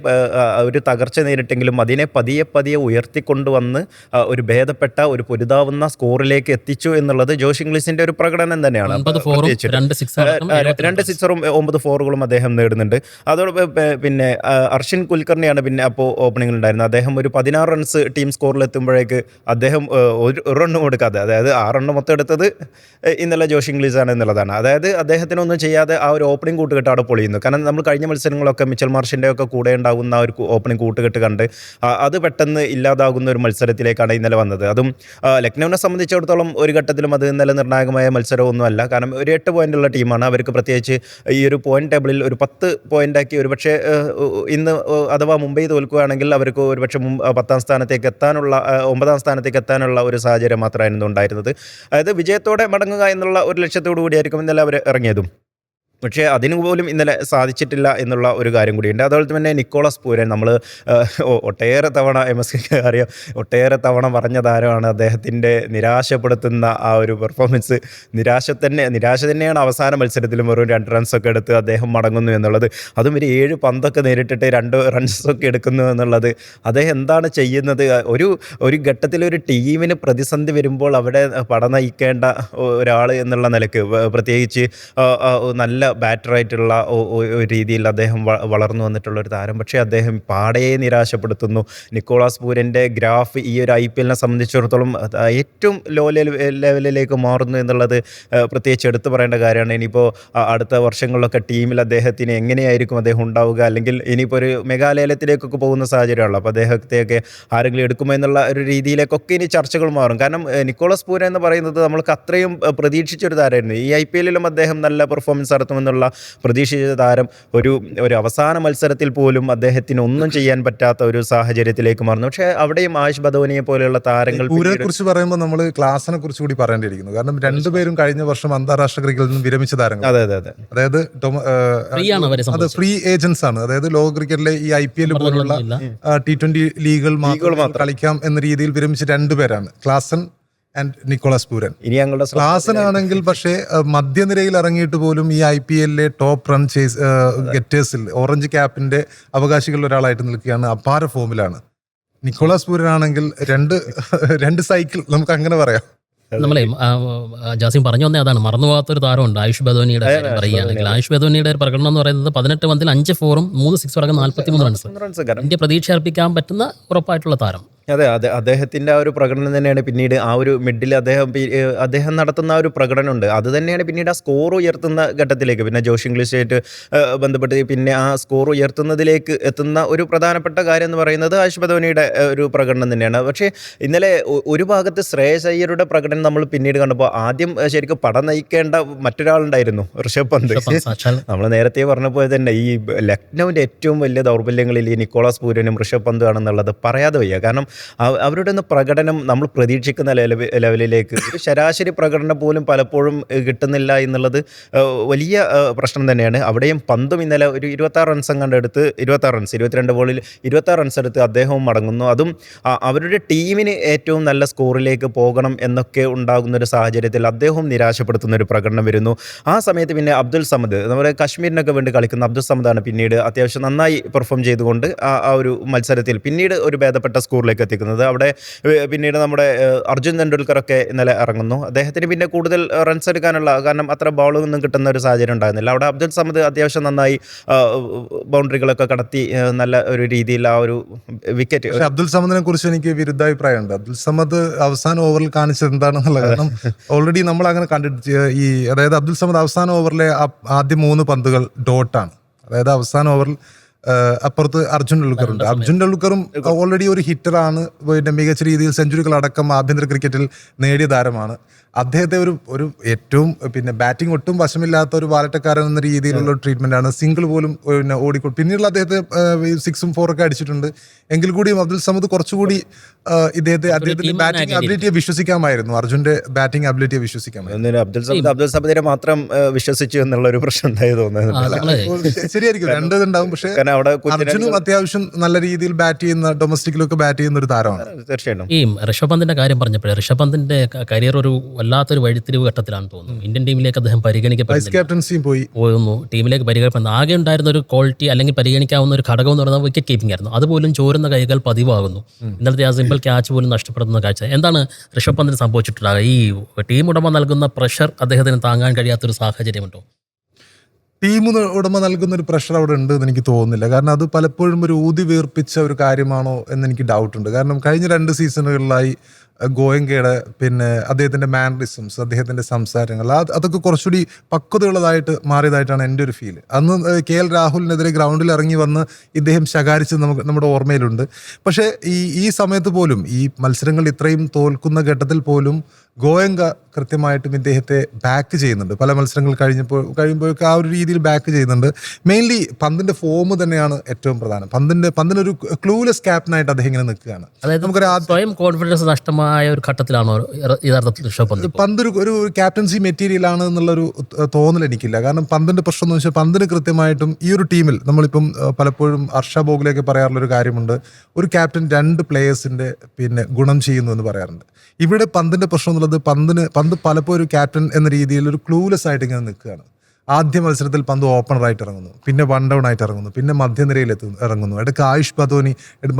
ഒരു തകർച്ച നേരിട്ടെങ്കിലും അതിനെ പതിയെ ഉയർത്തിക്കൊണ്ടുവന്ന് ഒരു ഭേദപ്പെട്ട ഒരു പൊരുതാവുന്ന സ്കോറിലേക്ക് എത്തിച്ചു എന്നുള്ളത് ജോഷ് ഇംഗ്ലീസിന്റെ ഒരു പ്രകടനം തന്നെയാണ്. 2 സിക്സറും 9 ഫോറുകളും അദ്ദേഹം നേടുന്നുണ്ട്. അതോടൊപ്പം പിന്നെ അർഷിൻ കുൽക്കർണിയാണ് പിന്നെ അപ്പോൾ ഓപ്പണിംഗിൽ ഉണ്ടായിരുന്നത്. അദ്ദേഹം ഒരു 16 റൺസ് ടീം സ്കോറിൽ എത്തുമ്പോഴേക്ക് അദ്ദേഹം ഒരു റണ്ണ് കൊടുക്കാതെ, അതായത് 6 റണ്ണ് മൊത്തം എടുത്തത് ഇന്നലെ ജോഷ് ഇംഗ്ലീസാണ് എന്നുള്ളതാണ്. അതായത് അദ്ദേഹത്തിനൊന്നും ചെയ്യാതെ ആ ഒരു ഓപ്പണിംഗ് കൂട്ടുകെട്ട് അവിടെ പൊളിയുന്നു. കാരണം നമ്മൾ കഴിഞ്ഞ മത്സരങ്ങളൊക്കെ മിച്ചൽ മാർഷിൻ്റെ ഒക്കെ കൂടെ ഉണ്ടാകുന്ന ഒരു ഓപ്പണിംഗ് കൂട്ടുകെട്ട് കണ്ട് അത് പെട്ടെന്ന് ഇല്ലാതാകുന്ന ഒരു മത്സരത്തിലേക്കാണ് ഇന്നലെ വന്നത്. അതും ലക്നൌവിനെ സംബന്ധിച്ചിടത്തോളം ഒരു ഘട്ടത്തിലും അത് ഇന്നലെ നിർണായകമായ മത്സരമൊന്നുമല്ല. കാരണം ഒരു 8 പോയിൻ്റുള്ള ടീമാണ്. അവർക്ക് പ്രത്യേകിച്ച് ഈ ഒരു പോയിന്റ് ടേബിളിൽ ഒരു 10 പോയിൻ്റാക്കി ഒരുപക്ഷെ ഇന്ന് അഥവാ മുംബൈ തോൽക്കുകയാണെങ്കിൽ അവർക്ക് ഒരുപക്ഷെ 10ാം സ്ഥാനത്തേക്ക് എത്താനുള്ള 9ാം സ്ഥാനത്തേക്ക് എത്താനുള്ള ഒരു സാഹചര്യം മാത്രമായിരുന്നു ഉണ്ടായിരുന്നത്. അതായത് വിജയത്തോടെ മടങ്ങുക എന്നുള്ള ഒരു ലക്ഷ്യത്തോടു കൂടിയായിരിക്കും ഇന്നലെ അവർ ഇറങ്ങിയതും. പക്ഷേ അതിന് പോലും ഇന്നലെ സാധിച്ചിട്ടില്ല എന്നുള്ള ഒരു കാര്യം കൂടിയുണ്ട്. അതുപോലെ തന്നെ നിക്കോളാസ് പൂരൻ നമ്മൾ ഒട്ടേറെ തവണ MSK അറിയാം, ഒട്ടേറെ തവണ പറഞ്ഞ താരമാണ്. അദ്ദേഹത്തിൻ്റെ നിരാശപ്പെടുത്തുന്ന ആ ഒരു പെർഫോമൻസ് നിരാശ തന്നെയാണ്. അവസാന മത്സരത്തിലും വെറും 2 റൺസൊക്കെ എടുത്ത് അദ്ദേഹം മടങ്ങുന്നു എന്നുള്ളത്, അതും ഒരു 7 പന്തൊക്കെ നേരിട്ടിട്ട് 2 റൺസൊക്കെ എടുക്കുന്നു എന്നുള്ളത്, അദ്ദേഹം എന്താണ് ചെയ്യുന്നത്? ഒരു ഘട്ടത്തിൽ ഒരു ടീമിന് പ്രതിസന്ധി വരുമ്പോൾ അവിടെ പട നയിക്കേണ്ട ഒരാൾ എന്നുള്ള നിലക്ക്, പ്രത്യേകിച്ച് നല്ല ബാറ്ററായിട്ടുള്ള രീതിയിൽ അദ്ദേഹം വളർന്നു വന്നിട്ടുള്ള ഒരു താരം. പക്ഷേ അദ്ദേഹം പാടയെ നിരാശപ്പെടുത്തുന്നു. നിക്കോളാസ് പൂരൻ്റെ ഗ്രാഫ് ഈ ഒരു IPL സംബന്ധിച്ചിടത്തോളം ഏറ്റവും ലോ ലെവലിലേക്ക് മാറുന്നു എന്നുള്ളത് പ്രത്യേകിച്ച് എടുത്തു പറയേണ്ട കാര്യമാണ്. ഇനിയിപ്പോൾ അടുത്ത വർഷങ്ങളിലൊക്കെ ടീമിൽ അദ്ദേഹത്തിന് എങ്ങനെയായിരിക്കും അദ്ദേഹം ഉണ്ടാവുക, അല്ലെങ്കിൽ ഇനിയിപ്പോൾ ഒരു മെഗാലയത്തിലേക്കൊക്കെ പോകുന്ന സാഹചര്യമുള്ളൂ. അപ്പോൾ അദ്ദേഹത്തെയൊക്കെ ആരെങ്കിലും എടുക്കുമോ എന്നുള്ള ഒരു രീതിയിലേക്കൊക്കെ ഇനി ചർച്ചകൾ മാറും. കാരണം നിക്കോളാസ് പൂരൻ എന്ന് പറയുന്നത് നമ്മൾക്ക് അത്രയും പ്രതീക്ഷിച്ചൊരു താരമായിരുന്നു. ഈ IPL അദ്ദേഹം നല്ല പെർഫോമൻസ് നടത്തുമെന്നുള്ള പ്രതീക്ഷിച്ച താരം ഒരു അവസാന മത്സരത്തിൽ പോലും അദ്ദേഹത്തിന് ഒന്നും ചെയ്യാൻ പറ്റാത്ത ഒരു സാഹചര്യത്തിലേക്ക് മാറുന്നു. പക്ഷേ അവിടെയും ആയുഷ് ബദോനിയെ പോലെയുള്ള താരങ്ങൾ പൂരനെ കുറിച്ച് പറയുമ്പോൾ നമ്മൾ ക്ലാസിനെ കുറിച്ച് കൂടി പറയേണ്ടിയിരിക്കുന്നു. കാരണം രണ്ടുപേരും കഴിഞ്ഞ വർഷം അന്താരാഷ്ട്ര ക്രിക്കറ്റിൽ നിന്ന് വിരമിച്ച താരങ്ങൾ. അതെ. അതായത് അത് ഫ്രീ ഏജൻസ് ആണ്. അതായത് ലോക ക്രിക്കറ്റിലെ ഈ IPL പോലുള്ള T20 ലീഗുകൾ മാത്രം കളിക്കാം എന്ന രീതിയിൽ വിരമിച്ച 2 പേരാണ്, ക്ലാസൻ ആൻഡ് നിക്കോളാസ് പൂരൻ. ഇനി ഞങ്ങളുടെ ക്ലാസനാണെങ്കിൽ പക്ഷേ മധ്യനിരയിൽ ഇറങ്ങിയിട്ട് പോലും ഈ IPL ടോപ്പ് റൺ ഗെറ്റേഴ്സിൽ ഓറഞ്ച് ക്യാപ്പിന്റെ അവകാശികളിൽ ഒരാളായിട്ട് നിൽക്കുകയാണ്. അപാര ഫോമിലാണ്. നിക്കോളാസ് പൂരൻ ആണെങ്കിൽ രണ്ട് സൈക്കിൾ, നമുക്ക് അങ്ങനെ പറയാം. നമ്മളെ ജാസിം പറഞ്ഞു വന്നേ അതാണ്, മറന്നുപോകാത്തൊരു താരമുണ്ട് ആയുഷ് ബദോനിയുടെ കാര്യം പറയുകയാണെങ്കിൽ. ആയുഷ് ബദോനിയുടെ ഒരു പ്രകടനം എന്ന് പറയുന്നത് 18 പന്തിൽ 5 4ഉം 3 6 അടക്കം 43 റൺസ്. ഇന്ത്യ പ്രതീക്ഷ അർപ്പിക്കാൻ പറ്റുന്ന ഉറപ്പായിട്ടുള്ള താരം. അതെ. അദ്ദേഹത്തിൻ്റെ ആ ഒരു പ്രകടനം തന്നെയാണ് പിന്നീട് ആ ഒരു മിഡിൽ അദ്ദേഹം നടത്തുന്ന ആ ഒരു പ്രകടനമുണ്ട്. അത് തന്നെയാണ് പിന്നീട് ആ സ്കോർ ഉയർത്തുന്ന ഘട്ടത്തിലേക്ക്, പിന്നെ ജോഷ് ഇംഗ്ലീഷായിട്ട് ബന്ധപ്പെട്ട് പിന്നെ ആ സ്കോർ ഉയർത്തുന്നതിലേക്ക് എത്തുന്ന ഒരു പ്രധാനപ്പെട്ട കാര്യം എന്ന് പറയുന്നത് ആയുഷ് ബദോനിയുടെ ഒരു പ്രകടനം തന്നെയാണ്. പക്ഷേ ഇന്നലെ ഒരു ഭാഗത്ത് ശ്രേയസ് അയ്യരുടെ പ്രകടനം നമ്മൾ പിന്നീട് കണ്ടപ്പോൾ ആദ്യം ശരിക്കും പട നയിക്കേണ്ട മറ്റൊരാളുണ്ടായിരുന്നു, ഋഷഭ് പന്ത്. നമ്മൾ നേരത്തെ പറഞ്ഞ പോലെ തന്നെ ഈ ലക്നൌവിൻ്റെ ഏറ്റവും വലിയ ദൗർബല്യങ്ങളിൽ ഈ നിക്കോളാസ് പൂരനും ഋഷഭ് പന്തും ആണെന്നുള്ളത് പറയാതെ വയ്യ. കാരണം അവരുടെ ഒന്ന് പ്രകടനം നമ്മൾ പ്രതീക്ഷിക്കുന്ന ലെവലിലേക്ക് ഒരു ശരാശരി പ്രകടനം പോലും പലപ്പോഴും കിട്ടുന്നില്ല എന്നുള്ളത് വലിയ പ്രശ്നം തന്നെയാണ്. അവിടെയും പന്തും ഇന്നലെ ഒരു 26 റൺസ് കണ്ടെടുത്ത് 22 ബോളിൽ 26 റൺസ് എടുത്ത് അദ്ദേഹവും മടങ്ങുന്നു. അതും അവരുടെ ടീമിന് ഏറ്റവും നല്ല സ്കോറിലേക്ക് പോകണം എന്നൊക്കെ ഉണ്ടാകുന്നൊരു സാഹചര്യത്തിൽ അദ്ദേഹവും നിരാശപ്പെടുത്തുന്ന ഒരു പ്രകടനം വരുന്നു. ആ സമയത്ത് പിന്നെ അബ്ദുൽ സമദ്, നമ്മുടെ കശ്മീരിനൊക്കെ വേണ്ടി കളിക്കുന്ന അബ്ദുൽ സമദാണ് പിന്നീട് അത്യാവശ്യം നന്നായി പെർഫോം ചെയ്തുകൊണ്ട് ആ ഒരു മത്സരത്തിൽ പിന്നീട് ഒരു ഭേദപ്പെട്ട സ്കോറിലേക്ക് എത്തിക്കുന്നത്. അവിടെ പിന്നീട് നമ്മുടെ അർജുൻ തെണ്ടുൽക്കറൊക്കെ ഇന്നലെ ഇറങ്ങുന്നു. അദ്ദേഹത്തിന് പിന്നെ കൂടുതൽ റൺസ് എടുക്കാനുള്ള, കാരണം അത്ര ബോളൊന്നും കിട്ടുന്ന ഒരു സാഹചര്യം ഉണ്ടായിരുന്നില്ല. അവിടെ അബ്ദുൽ സമദ് അത്യാവശ്യം നന്നായി ബൗണ്ടറികളൊക്കെ കടത്തി നല്ല ഒരു രീതിയിൽ ആ ഒരു വിക്കറ്റ്. പക്ഷേ അബ്ദുൽ സമദിനെ കുറിച്ച് എനിക്ക് വിരുദ്ധാഭിപ്രായമുണ്ട്. അബ്ദുൽ സമദ് അവസാന ഓവറിൽ കാണിച്ചത് എന്താണെന്നുള്ളത്, കാരണം ഓൾറെഡി നമ്മൾ അങ്ങനെ കണ്ടിട്ട് അതായത് അബ്ദുൽ സമദ് അവസാന ഓവറിലെ ആദ്യ 3 പന്തുകൾ ഡോട്ടാണ്. അതായത് അവസാന ഓവറിൽ അപ്പുറത്ത് അർജുൻ ടെണ്ടുൽക്കർ ഉണ്ട്. അർജുൻ ടെണ്ടുൽക്കറും ഓൾറെഡി ഒരു ഹിറ്ററാണ്, പിന്നെ മികച്ച രീതിയിൽ സെഞ്ചുറികൾ അടക്കം ആഭ്യന്തര ക്രിക്കറ്റിൽ നേടിയ താരമാണ്. അദ്ദേഹത്തെ ഒരു ഏറ്റവും പിന്നെ ബാറ്റിംഗ് ഒട്ടും വശമില്ലാത്ത ഒരു വാലറ്റക്കാരൻ എന്ന രീതിയിലുള്ള ട്രീറ്റ്മെന്റ് ആണ്. സിംഗിൾ പോലും പിന്നെ ഓടിക്കൊടുക്കും. പിന്നീടുള്ള അദ്ദേഹത്തെ 6ഉം 4ഒക്കെ അടിച്ചിട്ടുണ്ട്. എങ്കിൽ കൂടിയും അബ്ദുൽ സമദ് കുറച്ചുകൂടി അദ്ദേഹത്തിന്റെ ബാറ്റിംഗ് അബിലിറ്റിയെ വിശ്വസിക്കാമായിരുന്നു. അർജുന്റെ ബാറ്റിംഗ് അബിലിറ്റിയെ വിശ്വസിക്കാമായിരുന്നു. അബ്ദുൽ സമദിനെ മാത്രം വിശ്വസിച്ചു എന്നുള്ള ഒരു പ്രശ്നം ഉണ്ടായി തോന്നുന്നു. ശരിയായിരിക്കും, രണ്ടുണ്ടാവും. പക്ഷേ അർജുനും അത്യാവശ്യം നല്ല രീതിയിൽ ബാറ്റ് ചെയ്യുന്ന, ഡൊമസ്റ്റിക്കിലൊക്കെ ബാറ്റ് ചെയ്യുന്ന ഒരു താരമാണ്. തീർച്ചയായിട്ടും. ഈ ഋഷഭ് പന്തിന്റെ കാര്യം പറഞ്ഞപ്പോഴേ, ഋഷഭ് പന്തിന്റെ കരിയർ ഒരു വല്ലാത്തൊരു വഴിത്തിരിവ് ഘട്ടത്തിലാണ് തോന്നുന്നു. ഇന്ത്യൻ ടീമിലേക്ക് അദ്ദേഹം പോകുന്നു, ടീമിലേക്ക് പരിഗണിക്കപ്പെടുന്നു. ആകെ ഉണ്ടായിരുന്ന ഒരു ക്വാളിറ്റി അല്ലെങ്കിൽ പരിഗണിക്കാവുന്ന ഒരു ഘടകം എന്ന് പറയുന്നത് വിക്കറ്റ് കീപ്പിംഗ് ആയിരുന്നു. അതുപോലും ചോരുന്ന കൈകൾ പതിവാകുന്നു. ഇന്നലത്തെ ആ സിമ്പിൾ ക്യാച്ച് പോലും നഷ്ടപ്പെടുന്ന കാഴ്ച. എന്താണ് ഋഷഭ് പന്തിന് സംഭവിച്ചിട്ടുണ്ടാകുക? ഈ ടീം ഉടമ നൽകുന്ന പ്രഷർ അദ്ദേഹത്തിന് താങ്ങാൻ കഴിയാത്തൊരു സാഹചര്യമുണ്ടോ? ടീം ഉടമ നൽകുന്ന ഒരു പ്രഷർ അവിടെ ഉണ്ട് എന്ന് എനിക്ക് തോന്നുന്നില്ല. കാരണം അത് പലപ്പോഴും ഒരു ഊതി വീർപ്പിച്ച ഒരു കാര്യമാണോ എന്ന് എനിക്ക് ഡൗട്ടുണ്ട്. കാരണം കഴിഞ്ഞ 2 സീസണുകളിലായി ഗോയങ്കയുടെ പിന്നെ അദ്ദേഹത്തിൻ്റെ മാനറിസംസ്, അദ്ദേഹത്തിൻ്റെ സംസാരങ്ങൾ അതൊക്കെ കുറച്ചുകൂടി പക്വതയുള്ളതായിട്ട് മാറിയതായിട്ടാണ് എൻ്റെ ഒരു ഫീൽ. അന്ന് KL രാഹുലിനെതിരെ ഗ്രൗണ്ടിൽ ഇറങ്ങി വന്ന് ഇദ്ദേഹം ശകാരിച്ച് നമ്മുടെ ഓർമ്മയിലുണ്ട്. പക്ഷേ ഈ സമയത്ത് പോലും ഈ മത്സരങ്ങൾ ഇത്രയും തോൽക്കുന്ന ഘട്ടത്തിൽ പോലും ഗോയങ്ക കൃത്യമായിട്ടും ഇദ്ദേഹത്തെ ബാക്ക് ചെയ്യുന്നുണ്ട്. പല മത്സരങ്ങൾ കഴിയുമ്പോഴൊക്കെ ആ ഒരു രീതിയിൽ ബാക്ക് ചെയ്യുന്നുണ്ട്. മെയിൻലി പന്തിൻ്റെ ഫോം തന്നെയാണ് ഏറ്റവും പ്രധാനം. പന്തിനൊരു ക്ലൂലെസ് ക്യാപ്റ്റനായിട്ട് അദ്ദേഹം ഇങ്ങനെ നിൽക്കുകയാണ്. നമുക്കൊരു സ്വയം കോൺഫിഡൻസ് നഷ്ടമായ ഒരു ഘട്ടത്തിലാണോ യഥാർത്ഥത്തിൽ ഋഷഭ് പന്ത്? പന്ത് ഒരു ക്യാപ്റ്റൻസി മെറ്റീരിയൽ ആണ് എന്നുള്ളൊരു തോന്നൽ എനിക്കില്ല. കാരണം പന്തിൻ്റെ പ്രശ്നം എന്ന് വെച്ചാൽ പന്തിന് കൃത്യമായിട്ടും ഈ ഒരു ടീമിൽ നമ്മളിപ്പം പലപ്പോഴും ഹർഷ ബോഗ്ലെയൊക്കെ പറയാറുള്ളൊരു കാര്യമുണ്ട്, ഒരു ക്യാപ്റ്റൻ 2 പ്ലേയേഴ്സിൻ്റെ പിന്നെ ഗുണം ചെയ്യുന്നു എന്ന് പറയാറുണ്ട്. ഇവിടെ പന്തിൻ്റെ പ്രശ്നം എന്നുള്ളത് പന്ത് പലപ്പോഴും ഒരു ക്യാപ്റ്റൻ എന്ന രീതിയിൽ ഒരു ക്ലൂലെസ് ആയിട്ട് ഇങ്ങനെ നിൽക്കുകയാണ്. ആദ്യ മത്സരത്തിൽ പന്ത് ഓപ്പണറായിട്ട് ഇറങ്ങുന്നു, പിന്നെ 1 ഡൗൺ ആയിട്ട് ഇറങ്ങുന്നു, പിന്നെ മധ്യനിരയിൽ ഇറങ്ങുന്നു. ഇടയ്ക്ക് ആയുഷ് ബദോനി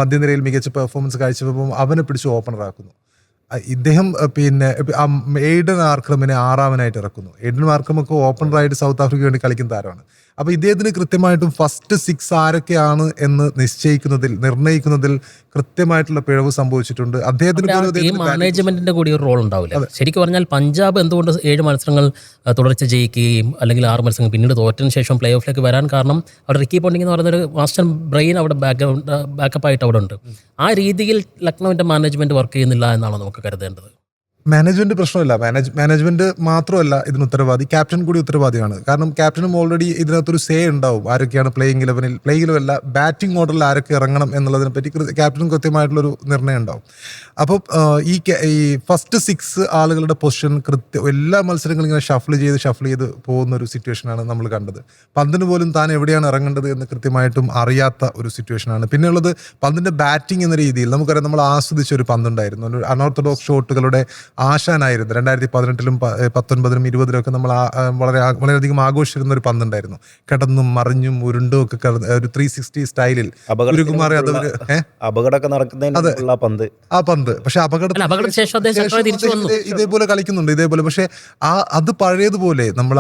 മധ്യനിരയിൽ മികച്ച പെർഫോമൻസ് കാഴ്ചവെക്കുമ്പോൾ അവനെ പിടിച്ച് ഓപ്പണറാക്കുന്നു. ഇദ്ദേഹം പിന്നെ എയ്ഡൻ ആർക്രമിനെ 6-ാമനായിട്ട് ഇറക്കുന്നു. എയ്ഡൻ ആർക്രമൊക്കെ ഓപ്പണറായിട്ട് സൗത്ത് ആഫ്രിക്കയ്ക്ക് വേണ്ടി കളിക്കുന്ന താരമാണ്. അപ്പോൾ ഇദ്ദേഹത്തിന് കൃത്യമായിട്ടും ഫസ്റ്റ് 6 ആരൊക്കെയാണ് എന്ന് നിർണ്ണയിക്കുന്നതിൽ കൃത്യമായിട്ടുള്ള പിഴവ് സംഭവിച്ചിട്ടുണ്ട്. അദ്ദേഹത്തിന് മാനേജ്മെന്റിന്റെ കൂടി ഒരു റോൾ ഉണ്ടാവില്ല. ശരിക്കും പറഞ്ഞാൽ പഞ്ചാബ് എന്തുകൊണ്ട് 7 മത്സരങ്ങൾ തുടർച്ച ജയിക്കുകയും അല്ലെങ്കിൽ 6 മത്സരങ്ങൾ പിന്നീട് തോറ്റതിന് ശേഷം പ്ലേ ഓഫിലേക്ക് വരാൻ കാരണം അവിടെ റിക്കി പോണ്ടിങ് എന്ന് പറയുന്നൊരു മാസ്റ്റർ ബ്രെയിൻ അവിടെ ബാക്കപ്പായിട്ട് അവിടെ ഉണ്ട്. ആ രീതിയിൽ ലക്നൌവിന്റെ മാനേജ്മെന്റ് വർക്ക് ചെയ്യുന്നില്ല എന്നാണ് നമുക്ക് കരുതേണ്ടത്. മാനേജ്മെന്റ് പ്രശ്നമില്ല. മാനേജ്മെന്റ് മാത്രമല്ല ഇതിന് ഉത്തരവാദി, ക്യാപ്റ്റൻ കൂടി ഉത്തരവാദിയാണ്. കാരണം ക്യാപ്റ്റനും ഓൾറെഡി ഇതിനകത്തൊരു സേ ഉണ്ടാവും, ആരൊക്കെയാണ് പ്ലേയിങ് 11-ൽ ബാറ്റിംഗ് ഓർഡറിൽ ആരൊക്കെ ഇറങ്ങണം എന്നുള്ളതിനെ പറ്റി ക്യാപ്റ്റനും കൃത്യമായിട്ടുള്ളൊരു നിർണ്ണയം ഉണ്ടാവും. അപ്പോൾ ഈ ഫസ്റ്റ് 6 ആളുകളുടെ പൊസിഷൻ എല്ലാ മത്സരങ്ങളും ഇങ്ങനെ ഷഫിൾ ചെയ്ത് പോകുന്ന ഒരു സിറ്റുവേഷനാണ് നമ്മൾ കണ്ടത്. പന്തിന് പോലും താൻ എവിടെയാണ് ഇറങ്ങേണ്ടത് എന്ന് കൃത്യമായിട്ടും അറിയാത്ത ഒരു സിറ്റുവേഷനാണ്. പിന്നെയുള്ളത് പന്തിൻ്റെ ബാറ്റിംഗ് എന്ന രീതിയിൽ നമുക്കറിയാം, നമ്മൾ ആസ്വദിച്ച ഒരു പന്തുണ്ടായിരുന്നു, ഒരു അൺഓർത്തഡോക്സ് ഷോട്ടുകളുടെ ആശാനായിരുന്നു. 2018-ലും 2019-ലും 2020-ലൊക്കെ നമ്മൾ വളരെയധികം ആഘോഷിച്ചിരുന്ന ഒരു പന്തുണ്ടായിരുന്നു. കിടന്നും മറിഞ്ഞും ഉരുണ്ടും ഒക്കെ ഒരു 360 സ്റ്റൈലിൽ ഗുരുകുമാർ അപകടമൊക്കെ നടക്കുന്നതിന് ആ പന്ത് പക്ഷെ ഇതേപോലെ കളിക്കുന്നുണ്ട് ഇതേപോലെ. പക്ഷെ അത് പഴയതുപോലെ നമ്മൾ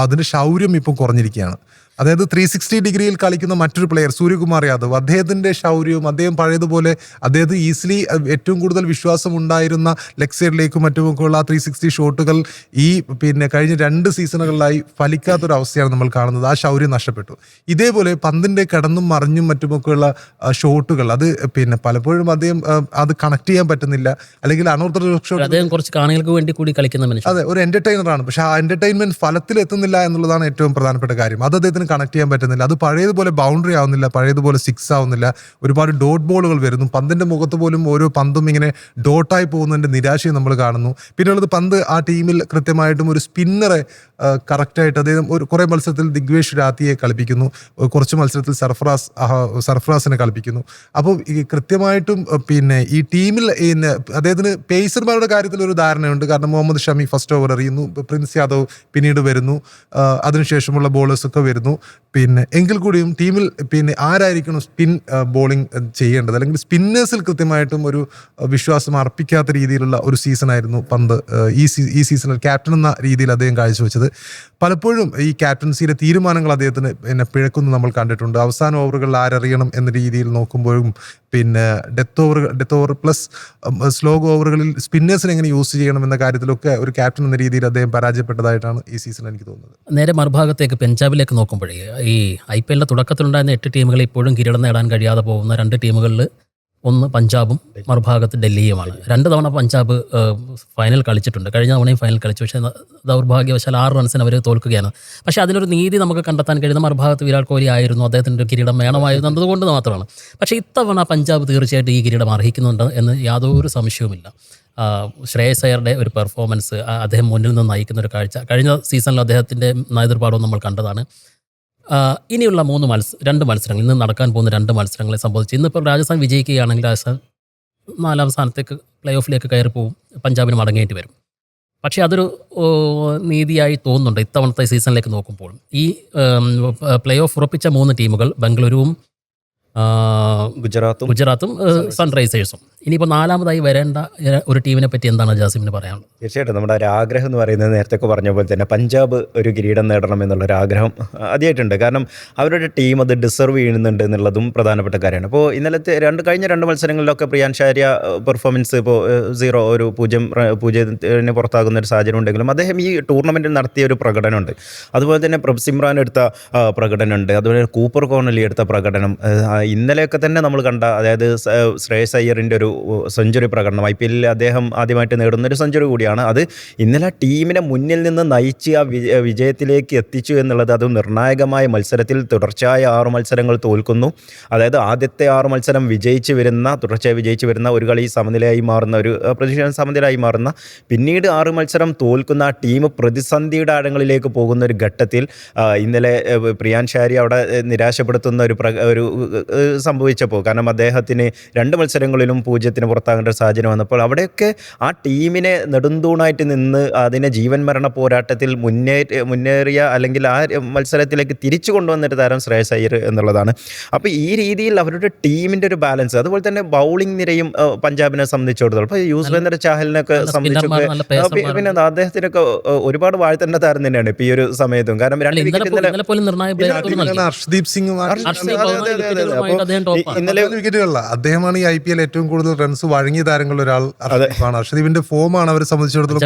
അതിന് ശൗര്യം ഇപ്പം കുറഞ്ഞിരിക്കുകയാണ്. അതായത് 360 ഡിഗ്രിയിൽ കളിക്കുന്ന മറ്റൊരു പ്ലെയർ സൂര്യകുമാർ യാദവ്, അദ്ദേഹത്തിൻ്റെ ശൗര്യവും അദ്ദേഹം പഴയതുപോലെ അദ്ദേഹത്തിന് ഈസിലി ഏറ്റവും കൂടുതൽ വിശ്വാസം ഉണ്ടായിരുന്ന ലെഗ് സൈഡിലേക്കും മറ്റുമൊക്കെയുള്ള ആ 360 ഷോട്ടുകൾ പിന്നെ കഴിഞ്ഞ 2 സീസണുകളിലായി ഫലിക്കാത്തൊരവസ്ഥയാണ് നമ്മൾ കാണുന്നത്. ആ ശൗര്യം നഷ്ടപ്പെട്ടു. ഇതേപോലെ പന്തിൻ്റെ കിടന്നും മറിഞ്ഞും മറ്റുമൊക്കെയുള്ള ഷോട്ടുകൾ അത് പിന്നെ പലപ്പോഴും അദ്ദേഹം അത് കണക്ട് ചെയ്യാൻ പറ്റുന്നില്ല, അല്ലെങ്കിൽ അൺഓർത്തഡോക്സ് ഷോട്ട് അദ്ദേഹം കുറച്ച് കാണികൾക്ക് വേണ്ടി കൂടി കളിക്കുന്ന മനുഷ്യൻ. അതെ, ഒരു എന്റർടൈനറാണ്. പക്ഷെ ആ എന്റർടൈൻമെന്റ് ഫലത്തിൽ എത്തുന്നില്ല എന്നുള്ളതാണ് ഏറ്റവും പ്രധാനപ്പെട്ട കാര്യം. അത് അദ്ദേഹത്തിന് കണക്ട് ചെയ്യാൻ പറ്റുന്നില്ല. അത് പഴയതുപോലെ ബൗണ്ടറി ആവുന്നില്ല, പഴയതുപോലെ 6 ആവുന്നില്ല. ഒരുപാട് ഡോട്ട് ബോളുകൾ വരുന്നു. പന്തിന്റെ മുഖത്ത് പോലും ഓരോ പന്തും ഇങ്ങനെ ഡോട്ടായി പോകുന്നതിന്റെ നിരാശയും നമ്മൾ കാണുന്നു. പിന്നെയുള്ളത് പന്ത് ആ ടീമിൽ കൃത്യമായിട്ടും ഒരു സ്പിന്നറെ കറക്റ്റായിട്ട് അദ്ദേഹം കുറേ മത്സരത്തിൽ ദിഗ്വേഷ് രാത്തിയെ കളിപ്പിക്കുന്നു, കുറച്ച് മത്സരത്തിൽ സർഫറാസിനെ കളിപ്പിക്കുന്നു. അപ്പോൾ കൃത്യമായിട്ടും പിന്നെ ഈ ടീമിൽ അദ്ദേഹത്തിന് പേസർമാരുടെ കാര്യത്തിൽ ഒരു ധാരണയുണ്ട്. കാരണം മുഹമ്മദ് ഷമി ഫസ്റ്റ് ഓവർ എറിയുന്നു, പ്രിൻസ് യാദവ് പിന്നീട് വരുന്നു, അതിനുശേഷമുള്ള ബോളേഴ്സൊക്കെ വരുന്നു. പിന്നെ എങ്കിൽ കൂടിയും ടീമിൽ പിന്നെ ആരായിരിക്കണം സ്പിൻ ബോളിംഗ് ചെയ്യേണ്ടത്, അല്ലെങ്കിൽ സ്പിന്നേഴ്സിൽ കൃത്യമായിട്ടും ഒരു വിശ്വാസം അർപ്പിക്കാത്ത രീതിയിലുള്ള ഒരു സീസണായിരുന്നു പന്ത് ഈ സീസണിൽ ക്യാപ്റ്റൻ എന്ന രീതിയിൽ അദ്ദേഹം കാഴ്ചവെച്ചത്. പലപ്പോഴും ഈ ക്യാപ്റ്റൻസിയുടെ തീരുമാനങ്ങൾ അദ്ദേഹത്തിന് പിന്നെ പിഴക്കുന്നു നമ്മൾ കണ്ടിട്ടുണ്ട്. അവസാന ഓവറുകളിൽ ആരറിയണം എന്ന രീതിയിൽ നോക്കുമ്പോഴും പിന്നെ ഡെത്ത് ഓവർ പ്ലസ് സ്ലോ ഓവറുകളിൽ സ്പിന്നേഴ്സിനെ എങ്ങനെ യൂസ് ചെയ്യണം എന്ന കാര്യത്തിലൊക്കെ ഒരു ക്യാപ്റ്റൻ എന്ന രീതിയിൽ അദ്ദേഹം പരാജയപ്പെട്ടതായിട്ടാണ് ഈ സീസൺ എനിക്ക് തോന്നുന്നത്. നേരെ മറുഭാഗത്തേക്ക് പഞ്ചാബിലേക്ക് നോക്കുമ്പോഴേ ഈ IPL തുടക്കത്തിലുണ്ടായിരുന്ന 8 ടീമുകൾ ഇപ്പോഴും കിരീടം നേടാൻ കഴിയാതെ പോകുന്ന 2 ടീമുകളിൽ ഒന്ന് പഞ്ചാബും മറുഭാഗത്ത് ഡൽഹിയുമാണ്. 2 തവണ പഞ്ചാബ് ഫൈനൽ കളിച്ചിട്ടുണ്ട്. കഴിഞ്ഞ തവണയും ഫൈനൽ കളിച്ചു. പക്ഷേ ദൗർഭാഗ്യവശാൽ 6 റൺസിന് അവർ തോൽക്കുകയാണ്. പക്ഷേ അതിനൊരു നീതി നമുക്ക് കണ്ടെത്താൻ കഴിയുന്ന മറുഭാഗത്ത് വിരാട് കോഹ്ലി ആയിരുന്നു, അദ്ദേഹത്തിൻ്റെ കിരീടം വേണമായിരുന്നു എന്നതുകൊണ്ട് മാത്രമാണ്. പക്ഷേ ഇത്തവണ പഞ്ചാബ് തീർച്ചയായിട്ടും ഈ കിരീടം അർഹിക്കുന്നുണ്ട് എന്ന് യാതൊരു സംശയവുമില്ല. ശ്രേയസ് അയ്യരുടെ ഒരു പെർഫോമൻസ്, അദ്ദേഹം മുന്നിൽ നിന്ന് നയിക്കുന്ന ഒരു കാഴ്ച കഴിഞ്ഞ സീസണിൽ അദ്ദേഹത്തിൻ്റെ നേതൃപാടവും നമ്മൾ കണ്ടതാണ്. ഇനിയുള്ള 2 മത്സരങ്ങൾ, ഇന്ന് നടക്കാൻ പോകുന്ന 2 മത്സരങ്ങളെ സംബന്ധിച്ച് ഇന്നിപ്പോൾ രാജസ്ഥാൻ വിജയിക്കുകയാണെങ്കിൽ രാജസ്ഥാൻ 4ാം സ്ഥാനത്തേക്ക് പ്ലേ ഓഫിലേക്ക് കയറി പോവും, പഞ്ചാബിന് മടങ്ങേണ്ടി വരും. പക്ഷേ അതൊരു നീതിയായി തോന്നുന്നുണ്ട് ഇത്തവണത്തെ സീസണിലേക്ക് നോക്കുമ്പോൾ. ഈ പ്ലേ ഓഫ് ഉറപ്പിച്ച 3 ടീമുകൾ ബംഗളൂരുവും ഗുജറാത്തും സൺറൈസേഴ്സും. ഇനിയിപ്പോൾ നാലാമതായി വരേണ്ട ഒരു ടീമിനെ പറ്റി എന്താണ് ജാസിമിന് പറയാനുള്ളത്? തീർച്ചയായിട്ടും നമ്മുടെ ഒരു ആഗ്രഹം എന്ന് പറയുന്നത് നേരത്തെ പറഞ്ഞ പോലെ തന്നെ പഞ്ചാബ് ഒരു കിരീടം നേടണം എന്നുള്ളൊരു ആഗ്രഹം ആദ്യമായിട്ടുണ്ട്. കാരണം അവരുടെ ടീം അത് ഡിസർവ് ചെയ്യുന്നുണ്ട് എന്നുള്ളതും പ്രധാനപ്പെട്ട കാര്യമാണ്. അപ്പോൾ ഇന്നലത്തെ കഴിഞ്ഞ രണ്ട് മത്സരങ്ങളിലൊക്കെ പ്രിയാൻഷ് ആര്യ പെർഫോമൻസ് ഇപ്പോൾ 0-0 പുറത്താകുന്ന ഒരു സാഹചര്യം ഉണ്ടെങ്കിലും അദ്ദേഹം ഈ ടൂർണമെൻറ്റിൽ നടത്തിയ ഒരു പ്രകടനമുണ്ട്. അതുപോലെ തന്നെ പ്രഭ് സിമ്രാൻ എടുത്ത പ്രകടനമുണ്ട്. അതുപോലെ കൂപ്പർ കോർണലി എടുത്ത പ്രകടനം ഇന്നലെയൊക്കെ തന്നെ നമ്മൾ കണ്ട, അതായത് ശ്രേയസ് അയ്യറിൻ്റെ ഒരു സെഞ്ചുറി പ്രകടനം IPL അദ്ദേഹം ആദ്യമായിട്ട് നേടുന്നൊരു സെഞ്ചുറി കൂടിയാണ്. അത് ഇന്നലെ ടീമിനെ മുന്നിൽ നിന്ന് നയിച്ച് ആ വിജയത്തിലേക്ക് എത്തിച്ചു എന്നുള്ളത് അത് നിർണായകമായ മത്സരത്തിൽ തുടർച്ചയായ 6 മത്സരങ്ങൾ തോൽക്കുന്നു. അതായത് ആദ്യത്തെ 6 മത്സരം തുടർച്ചയായി വിജയിച്ച് വരുന്ന ഒരു കളി സമനിലയായി മാറുന്ന ഒരു പ്രതീക്ഷ സമനിലയായി മാറുന്ന, പിന്നീട് 6 മത്സരം തോൽക്കുന്ന ആ ടീം പ്രതിസന്ധിയുടെ ആഴങ്ങളിലേക്ക് പോകുന്ന ഒരു ഘട്ടത്തിൽ ഇന്നലെ പ്രിയാൻഷ് ആര്യ അവിടെ നിരാശപ്പെടുത്തുന്ന ഒരു സംഭവിച്ചപ്പോൾ, കാരണം അദ്ദേഹത്തിന് 2 മത്സരങ്ങളിലും 0-ന് പുറത്താകേണ്ട ഒരു സാഹചര്യം വന്നപ്പോൾ അവിടെയൊക്കെ ആ ടീമിനെ നെടുന്തൂണായിട്ട് നിന്ന് അതിനെ ജീവൻ മരണ പോരാട്ടത്തിൽ മുന്നേറിയ അല്ലെങ്കിൽ ആ മത്സരത്തിലേക്ക് തിരിച്ചു കൊണ്ടുവന്നൊരു താരം ശ്രേയസ് അയ്യർ എന്നുള്ളതാണ്. അപ്പോൾ ഈ രീതിയിൽ അവരുടെ ടീമിൻ്റെ ഒരു ബാലൻസ്, അതുപോലെ തന്നെ ബൗളിംഗ് നിരയും പഞ്ചാബിനെ സംബന്ധിച്ചിടത്തോളം ഇപ്പോൾ യുസ്വേന്ദ്ര ചാഹലിനൊക്കെ സംബന്ധിച്ചൊക്കെ പിന്നെ അദ്ദേഹത്തിനൊക്കെ ഒരുപാട് വാഴ്ത്തേണ്ട താരം തന്നെയാണ് ഇപ്പോൾ ഈ ഒരു സമയത്തും. കാരണം 2 വിക്കറ്റ് ഹർഷ്ദീപ് സിംഗ് ഇന്നലെ വിക്കറ്റുകളില്ല. അദ്ദേഹമാണ് ഈ IPL ഏറ്റവും കൂടുതൽ റൺസ് വഴങ്ങിയ താരങ്ങളിൽ ഒരാൾ. ഹർഷദീപിന്റെ ഫോമാണ് അവരെ സംബന്ധിച്ചിടത്തോളം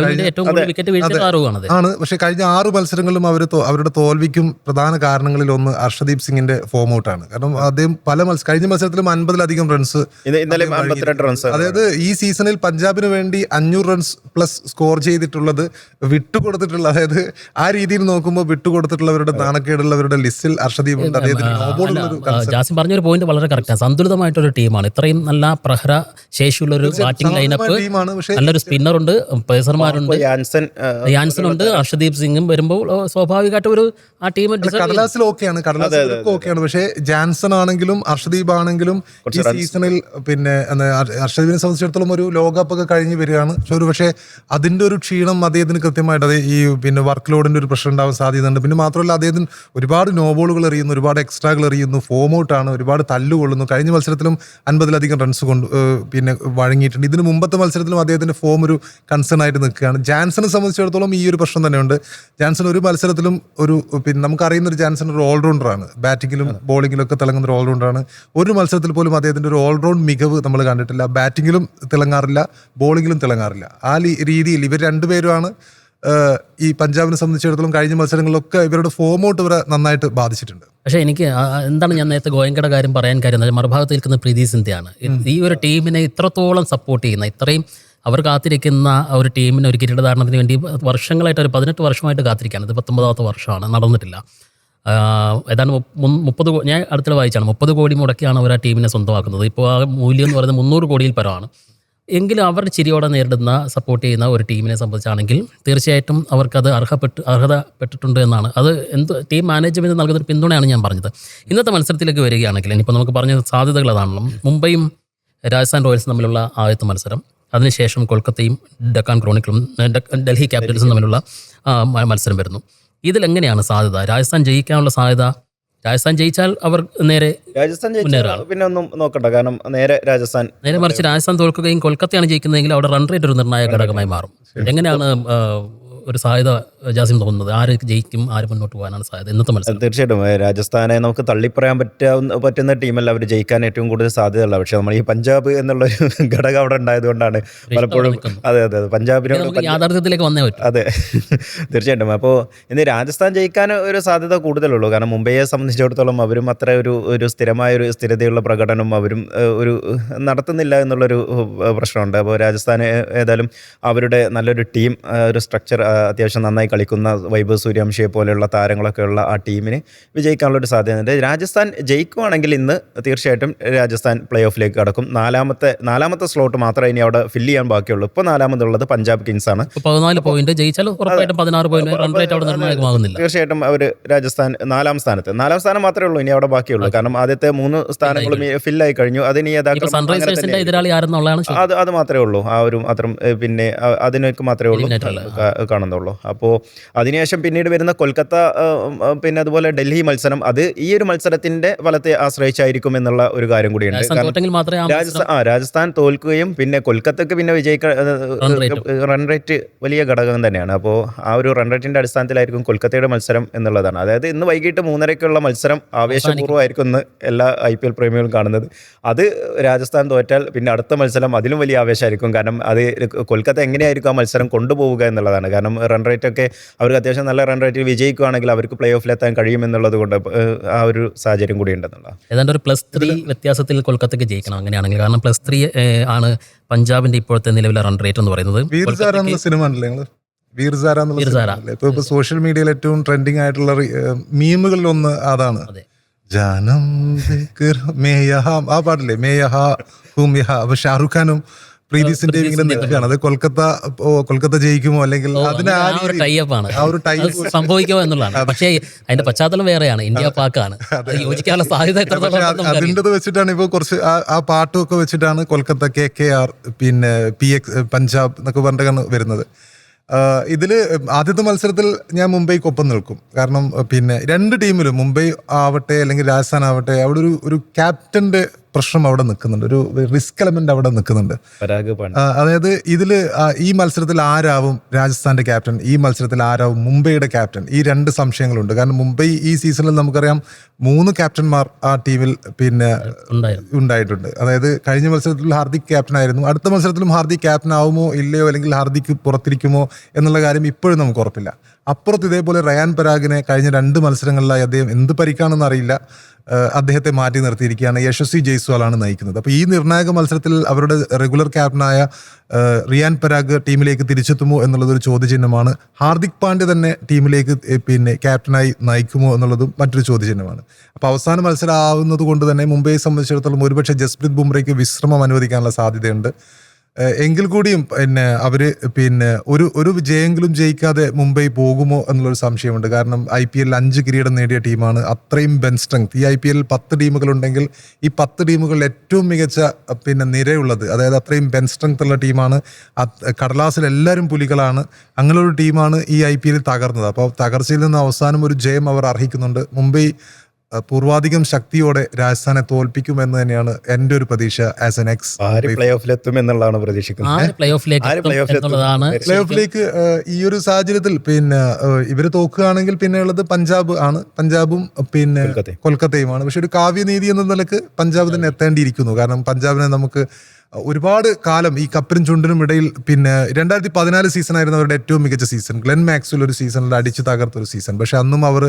ആണ്. പക്ഷെ കഴിഞ്ഞ 6 മത്സരങ്ങളിലും അവരുടെ തോൽവിക്കും പ്രധാന കാരണങ്ങളിൽ ഒന്ന് ഹർഷദീപ് സിംഗിന്റെ ഫോം ഔട്ടാണ്. കാരണം അദ്ദേഹം കഴിഞ്ഞ മത്സരത്തിലും 50-ലധികം റൺസ്, അതായത് ഈ സീസണിൽ പഞ്ചാബിന് വേണ്ടി 500 റൺസ് പ്ലസ് സ്കോർ ചെയ്തിട്ടുള്ളത് വിട്ടുകൊടുത്തിട്ടുള്ള, അതായത് ആ രീതിയിൽ നോക്കുമ്പോൾ വിട്ടുകൊടുത്തിട്ടുള്ളവരുടെ നാണക്കേടുള്ളവരുടെ ലിസ്റ്റിൽ ഹർഷദീപ് ഉണ്ട്. ജാസിം പറഞ്ഞൊരു പോയിന്റ് വളരെ കറക്റ്റാണ്. സന്തുലിതമായിട്ടൊരു ടീമാണ്. ഇത്രയും നല്ല പ്രഹര ശേഷിയുള്ള ഒരു ബാറ്റിംഗ് ലൈനപ്പ്, നല്ലൊരു സ്പിന്നറുണ്ട്, പേസർമാരുണ്ട്, യാൻസൺ ഉണ്ട്, ഹർഷദീപ് സിംഗും വരുമ്പോൾ സ്വാഭാവികമായിട്ട് ഒരു ആ ടീം കടലാസിൽ ഓക്കെയാണ്, ഓക്കെയാണ്. പക്ഷേ ജാൻസൺ ആണെങ്കിലും ഹർഷദീപ് ആണെങ്കിലും ഈ സീസണിൽ പിന്നെ ഹർഷദീപിനെ സംബന്ധിച്ചിടത്തോളം ഒരു ലോകകപ്പ് ഒക്കെ കഴിഞ്ഞ് വരികയാണ്. പക്ഷേ അതിന്റെ ഒരു ക്ഷീണം അദ്ദേഹത്തിന് കൃത്യമായിട്ട് അത് ഈ പിന്നെ വർക്ക് ലോഡിന്റെ ഒരു പ്രശ്നം ഉണ്ടാവാൻ സാധ്യതയുണ്ട്. പിന്നെ മാത്രമല്ല അദ്ദേഹത്തിന് ഒരുപാട് നോബോളുകൾ എറിയുന്നു, ഒരുപാട് എക്സ്ട്രാകൾ എറിയുന്നു, ഫോം ഔട്ടാണ്, ഒരുപാട് തല്ലുകൊള്ളുന്നു. കഴിഞ്ഞ മത്സരത്തിലും 50-ലധികം റൺസ് പിന്നെ വഴങ്ങിയിട്ടുണ്ട്. ഇതിന് മുമ്പത്തെ മത്സരത്തിലും അദ്ദേഹത്തിന്റെ ഫോം ഒരു കൺസേൺ ആയിട്ട് നിൽക്കുകയാണ്. ജാൻസനെ സംബന്ധിച്ചിടത്തോളം ഈ ഒരു പ്രശ്നം തന്നെയുണ്ട്. ജാൻസൺ ഒരു മത്സരത്തിലും പിന്നെ നമുക്കറിയുന്ന ഒരു ജാൻസൺ ഒരു ഓൾറൗണ്ടറാണ്, ബാറ്റിങ്ങിലും ബോളിങ്ങിലും ഒക്കെ തിളങ്ങുന്ന ഒരു ഓൾറൗണ്ടറാണ്. ഒരു മത്സരത്തിൽ പോലും അദ്ദേഹത്തിന്റെ ഒരു ഓൾറൗണ്ട് മികവ് നമ്മൾ കണ്ടിട്ടില്ല. ബാറ്റിങ്ങിലും തിളങ്ങാറില്ല, ബോളിങ്ങിലും തിളങ്ങാറില്ല. ആ രീതിയിൽ ഇവർ രണ്ടുപേരുമാണ് ഈ പഞ്ചാബിനെ സംബന്ധിച്ചിടത്തോളം കഴിഞ്ഞ മത്സരങ്ങളിലൊക്കെ ഇവരുടെ ഫോം ഔട്ട് ഇവരെ നന്നായിട്ട് ബാധിച്ചിട്ടുണ്ട്. പക്ഷേ എനിക്ക് എന്താണ് ഞാൻ നേരത്തെ ഗോയങ്കയുടെ കാര്യം പറയാൻ കാര്യം, മറുഭാഗത്ത് നിൽക്കുന്ന പ്രീതി സിന്ധ്യയാണ്. ഈ ഒരു ടീമിനെ ഇത്രത്തോളം സപ്പോർട്ട് ചെയ്യുന്ന, ഇത്രയും അവർ കാത്തിരിക്കുന്ന ഒരു ടീമിന് ഒരു കിരീടധാരണത്തിന് വേണ്ടി വർഷങ്ങളായിട്ട്, ഒരു 18 വർഷമായിട്ട് കാത്തിരിക്കുകയാണ്. ഇത് 19ാമത്തെ വർഷമാണ്, നടന്നിട്ടില്ല. ഏതാണ്ട് 30 ഞാൻ അടുത്തിടെ വായിച്ചാണ് 30 കോടി മുടക്കിയാണ് അവർ ആ ടീമിനെ സ്വന്തമാക്കുന്നത്. ഇപ്പോൾ ആ മൂല്യം എന്ന് പറയുന്നത് 300 കോടിയിൽ പരമാണ്. എങ്കിലും അവർ ചിരിയോടെ നേരിടുന്ന, സപ്പോർട്ട് ചെയ്യുന്ന ഒരു ടീമിനെ സംബന്ധിച്ചാണെങ്കിൽ തീർച്ചയായിട്ടും അവർക്കത് അർഹതപ്പെട്ടിട്ടുണ്ട് എന്നാണ്. അത് ടീം മാനേജ്മെൻറ്റ് നൽകുന്ന ഒരു പിന്തുണയാണ് ഞാൻ പറഞ്ഞത്. ഇന്നത്തെ മത്സരത്തിലേക്ക് വരികയാണെങ്കിൽ ഇനിയിപ്പോൾ നമുക്ക് പറഞ്ഞ സാധ്യതകൾ അതാണല്ലോ. മുംബൈയും രാജസ്ഥാൻ റോയൽസും തമ്മിലുള്ള ആദ്യത്തെ മത്സരം, അതിനുശേഷം കൊൽക്കത്തയും ഡക്കാൻ ക്രോണിക്കിളും ഡൽഹി ക്യാപിറ്റൽസും തമ്മിലുള്ള മത്സരം വരുന്നു. ഇതിലെങ്ങനെയാണ് സാധ്യത? രാജസ്ഥാൻ ജയിക്കാനുള്ള സാധ്യത? രാജസ്ഥാൻ ജയിച്ചാൽ അവർ നേരെ പിന്നെ ഒന്നും നോക്കണ്ട, കാരണം നേരെ മറിച്ച് രാജസ്ഥാൻ തോൽക്കുകയും കൊൽക്കത്തയാണ് ജയിക്കുന്നതെങ്കിൽ അവിടെ റൺ റേറ്റ് ഒരു നിർണായക ഘടകമായി മാറും. എങ്ങനെയാണ് ഒരു സാധ്യത ജാസിം തോന്നുന്നത്? ആര് ജയിക്കും, ആര് മുന്നോട്ട് പോകാനാണ് സാധ്യത ഇന്നത്തെ മത്സരം? തീർച്ചയായിട്ടും രാജസ്ഥാനെ നമുക്ക് തള്ളിപ്പറയാൻ പറ്റുന്ന ടീമല്ല, അവർ ജയിക്കാൻ ഏറ്റവും കൂടുതൽ സാധ്യതയുള്ള. പക്ഷേ നമ്മൾ ഈ പഞ്ചാബ് എന്നുള്ളൊരു ഘടകം അവിടെ ഉണ്ടായതുകൊണ്ടാണ് പലപ്പോഴും അതെ പഞ്ചാബിനോട് യാഥാർത്ഥ്യത്തിലേക്ക് വന്നേ പറ്റും. അതെ തീർച്ചയായിട്ടും. അപ്പോൾ ഇന്ന് രാജസ്ഥാൻ ജയിക്കാൻ ഒരു സാധ്യത കൂടുതലുള്ളൂ. കാരണം മുംബൈയെ സംബന്ധിച്ചിടത്തോളം അവരും അത്ര ഒരു സ്ഥിരമായ സ്ഥിരതയുള്ള പ്രകടനം അവരും ഒരു നടത്തുന്നില്ല എന്നുള്ളൊരു പ്രശ്നമുണ്ട്. അപ്പോൾ രാജസ്ഥാൻ ഏതായാലും അവരുടെ നല്ലൊരു ടീം, ഒരു സ്ട്രക്ചർ, അത്യാവശ്യം നന്നായി കളിക്കുന്ന വൈഭവ് സൂര്യവംശിയെ പോലെയുള്ള താരങ്ങളൊക്കെ ഉള്ള ആ ടീമിന് വിജയിക്കാനുള്ളൊരു സാധ്യതയുണ്ട്. രാജസ്ഥാൻ ജയിക്കുവാണെങ്കിൽ ഇന്ന് തീർച്ചയായിട്ടും രാജസ്ഥാൻ പ്ലേ ഓഫിലേക്ക് കടക്കും. നാലാമത്തെ സ്ലോട്ട് മാത്രമേ ഇനി അവിടെ ഫില്ല് ചെയ്യാൻ ബാക്കിയുള്ളൂ. ഇപ്പോൾ നാലാമതുള്ളത് പഞ്ചാബ് കിങ്സ് ആണ്. 14 പോയിന്റ് ജയിച്ചാൽ ഉറപ്പായിട്ടും 16 പോയിന്റ് റൺ റേറ്റ് അവിടെ നിർണായകമാകുന്നില്ല. തീർച്ചയായിട്ടും അവർ രാജസ്ഥാൻ നാലാം സ്ഥാനം മാത്രമേ ഉള്ളൂ ഇനി അവിടെ ബാക്കിയുള്ളൂ. കാരണം ആദ്യത്തെ 3 സ്ഥാനങ്ങളും ഫില്ലായി കഴിഞ്ഞു. അതിന് എതിരാളി ആരെന്നുള്ളതാണ് അത് മാത്രമേ ഉള്ളൂ. ആ ഒരു മാത്രം പിന്നെ അതിനൊക്കെ മാത്രമേ ഉള്ളൂ കാണുന്നുള്ളൂ. അപ്പോൾ അതിനുശേഷം പിന്നീട് വരുന്ന കൊൽക്കത്ത പിന്നെ അതുപോലെ ഡൽഹി മത്സരം, അത് ഈ ഒരു മത്സരത്തിൻ്റെ ഫലത്തെ ആശ്രയിച്ചായിരിക്കും എന്നുള്ള ഒരു കാര്യം കൂടിയുണ്ട്. തോറ്റെങ്കിൽ മാത്രമേ രാജസ്ഥാൻ തോൽക്കുകയും പിന്നെ കൊൽക്കത്തക്ക് പിന്നെ റൺ റേറ്റ് വലിയ ഘടകം തന്നെയാണ്. അപ്പോൾ ആ ഒരു റൺ റേറ്റിൻ്റെ അടിസ്ഥാനത്തിലായിരിക്കും കൊൽക്കത്തയുടെ മത്സരം എന്നുള്ളതാണ്. അതായത് ഇന്ന് വൈകിട്ട് 3:30 മത്സരം ആവേശപൂർവ്വമായിരിക്കും ഇന്ന് എല്ലാ IPL പ്രേമികളും കാണുന്നത്. അത് രാജസ്ഥാൻ തോറ്റാൽ പിന്നെ അടുത്ത മത്സരം അതിലും വലിയ ആവേശമായിരിക്കും. കാരണം അത് കൊൽക്കത്ത എങ്ങനെയായിരിക്കും ആ മത്സരം കൊണ്ടുപോവുക എന്നുള്ളതാണ്. കാരണം റൺ റേറ്റൊക്കെ അവർക്ക് അത്യാവശ്യം നല്ല റൺ റേറ്റിൽ വിജയിക്കുകയാണെങ്കിൽ അവർക്ക് പ്ലേ ഓഫിലെത്താൻ കഴിയുമെന്നുള്ളത് കൊണ്ട് ആ ഒരു സാഹചര്യം കൂടി ഉണ്ടെന്നുള്ള ഏതാണ്ട് ഒരു +3 വ്യത്യാസത്തിൽ കൊൽക്കത്തക്ക് ജയിക്കണം അങ്ങനെയാണെങ്കിൽ. കാരണം +3 ആണ് പഞ്ചാബിന്റെ ഇപ്പോഴത്തെ നിലവിലെ റൺ റേറ്റ് എന്ന് പറയുന്നത്. വീർസാര എന്നുള്ള സിനിമ ഉണ്ടല്ലേ നിങ്ങള്? വീർസാര എന്നുള്ള ഇപ്പൊ സോഷ്യൽ മീഡിയയിൽ ഏറ്റവും ട്രെൻഡിങ് ആയിട്ടുള്ള മീമുകളിൽ ഒന്ന് അതാണ്. ജാനം ആ പാട്ടില്ലേ മേയഹാ ഹും യഹാ. അപ്പൊ ഷാറുഖ് ഖാനും പ്രീതി സിന്റെയും ഇങ്ങനെ നിൽക്കുകയാണ്. അത് കൊൽക്കത്ത ജയിക്കുമോ അല്ലെങ്കിൽ അതിന് സംഭവിക്കുമോ എന്നുള്ളതാണ്. പക്ഷേ അതിന്റെ പശ്ചാത്തലം വേറെയാണ്, ഇന്ത്യ പാക്കാണ്. യോജിക്കാനുള്ള സാധ്യത അതിൻ്റെ വെച്ചിട്ടാണ് ഇപ്പൊ കുറച്ച് ആ പാട്ടും ഒക്കെ വെച്ചിട്ടാണ് കൊൽക്കത്ത KKR പിന്നെ PX പഞ്ചാബ് എന്നൊക്കെ പറഞ്ഞിട്ടാണ് വരുന്നത്. ഇതിൽ ആദ്യത്തെ മത്സരത്തിൽ ഞാൻ മുംബൈക്കൊപ്പം നിൽക്കും. കാരണം പിന്നെ രണ്ട് ടീമിലും മുംബൈ ആവട്ടെ അല്ലെങ്കിൽ രാജസ്ഥാൻ ആവട്ടെ അവിടെ ഒരു ക്യാപ്റ്റന്റെ പ്രശ്നം അവിടെ നിൽക്കുന്നുണ്ട്, ഒരു റിസ്ക് എലമെന്റ് അവിടെ നിൽക്കുന്നുണ്ട്. അതായത് ഇതിൽ ഈ മത്സരത്തിൽ ആരാവും രാജസ്ഥാന്റെ ക്യാപ്റ്റൻ, ഈ മത്സരത്തിൽ ആരാവും മുംബൈയുടെ ക്യാപ്റ്റൻ, ഈ രണ്ട് സംശയങ്ങളുണ്ട്. കാരണം മുംബൈ ഈ സീസണിൽ നമുക്കറിയാം 3 ക്യാപ്റ്റന്മാർ ആ ടീമിൽ പിന്നെ ഉണ്ടായിട്ടുണ്ട്. അതായത് കഴിഞ്ഞ മത്സരത്തിൽ ഹാർദിക് ക്യാപ്റ്റൻ ആയിരുന്നു. അടുത്ത മത്സരത്തിലും ഹാർദിക് ക്യാപ്റ്റൻ ആവുമോ ഇല്ലയോ അല്ലെങ്കിൽ ഹാർദിക് പുറത്തിരിക്കുമോ എന്നുള്ള കാര്യം ഇപ്പോഴും നമുക്ക് ഉറപ്പില്ല. അപ്പുറത്ത് ഇതേപോലെ റയാൻ പരാഗിനെ കഴിഞ്ഞ 2 മത്സരങ്ങളിലായി അദ്ദേഹം എന്ത് പരിക്കാണെന്ന് അറിയില്ല, അദ്ദേഹത്തെ മാറ്റി നിർത്തിയിരിക്കുകയാണ്. യശസ്വി ജയ്സ്വാളാണ് നയിക്കുന്നത്. അപ്പോൾ ഈ നിർണായക മത്സരത്തിൽ അവരുടെ റെഗുലർ ക്യാപ്റ്റനായ റിയാൻ പരാഗ് ടീമിലേക്ക് തിരിച്ചെത്തുമോ എന്നുള്ളതൊരു ചോദ്യചിഹ്നമാണ്. ഹാർദിക് പാണ്ഡ്യ തന്നെ ടീമിലേക്ക് പിന്നെ ക്യാപ്റ്റനായി നയിക്കുമോ എന്നുള്ളതും മറ്റൊരു ചോദ്യചിഹ്നമാണ്. അപ്പോൾ അവസാന മത്സരം ആവുന്നത് കൊണ്ട് തന്നെ മുംബൈയെ സംബന്ധിച്ചിടത്തോളം ഒരുപക്ഷെ ജസ്പ്രീത് ബുംറയ്ക്ക് വിശ്രമം അനുവദിക്കാനുള്ള സാധ്യതയുണ്ട്. എങ്കിൽ കൂടിയും പിന്നെ അവര് പിന്നെ ഒരു വിജയെങ്കിലും ജയിക്കാതെ മുംബൈ പോകുമോ എന്നുള്ളൊരു സംശയമുണ്ട്. കാരണം IPL 5 കിരീടം നേടിയ ടീമാണ്. അത്രയും ബെൻ സ്ട്രെങ്ത് ഈ IPL 10 ടീമുകളുണ്ടെങ്കിൽ ഈ 10 ടീമുകളിൽ ഏറ്റവും മികച്ച പിന്നെ നിരയുള്ളത്, അതായത് അത്രയും ബെൻ സ്ട്രെങ്ത് ഉള്ള ടീമാണ്. കടലാസിൽ എല്ലാവരും പുലികളാണ്. അങ്ങനെയൊരു ടീമാണ് ഈ IPL തകർന്നത്. അപ്പോൾ തകർച്ചയിൽ നിന്ന് അവസാനം ഒരു ജയം അവർ അർഹിക്കുന്നുണ്ട്. മുംബൈ പൂർവാധികം ശക്തിയോടെ രാജസ്ഥാനെ തോൽപ്പിക്കുമെന്ന് തന്നെയാണ് എൻ്റെ ഒരു പ്രതീക്ഷ. ആസ് എൻ എക്സ് പ്ലേ ഓഫിലെത്തും എന്നുള്ളതാണ് പ്രതീക്ഷിക്കുന്നത്. പ്ലേ ഓഫിലേക്ക് ഈ ഒരു സാഹചര്യത്തിൽ പിന്നെ ഇവര് തോക്കുകയാണെങ്കിൽ പിന്നെ ഉള്ളത് പഞ്ചാബ് ആണ്. പഞ്ചാബും പിന്നെ കൊൽക്കത്തയുമാണ്. പക്ഷെ ഒരു കാവ്യനീതി എന്ന നിലക്ക് പഞ്ചാബ് തന്നെ എത്തേണ്ടിയിരിക്കുന്നു. കാരണം പഞ്ചാബിനെ നമുക്ക് ഒരുപാട് കാലം ഈ കപ്പിനും ചുണ്ടിനും ഇടയിൽ പിന്നെ 2014 സീസണായിരുന്നു അവരുടെ ഏറ്റവും മികച്ച സീസൺ. ഗ്ലെൻ മാക്സ്വെൽ ഒരു സീസണിൽ അടിച്ചു തകർത്തൊരു സീസൺ. പക്ഷെ അന്നും അവർ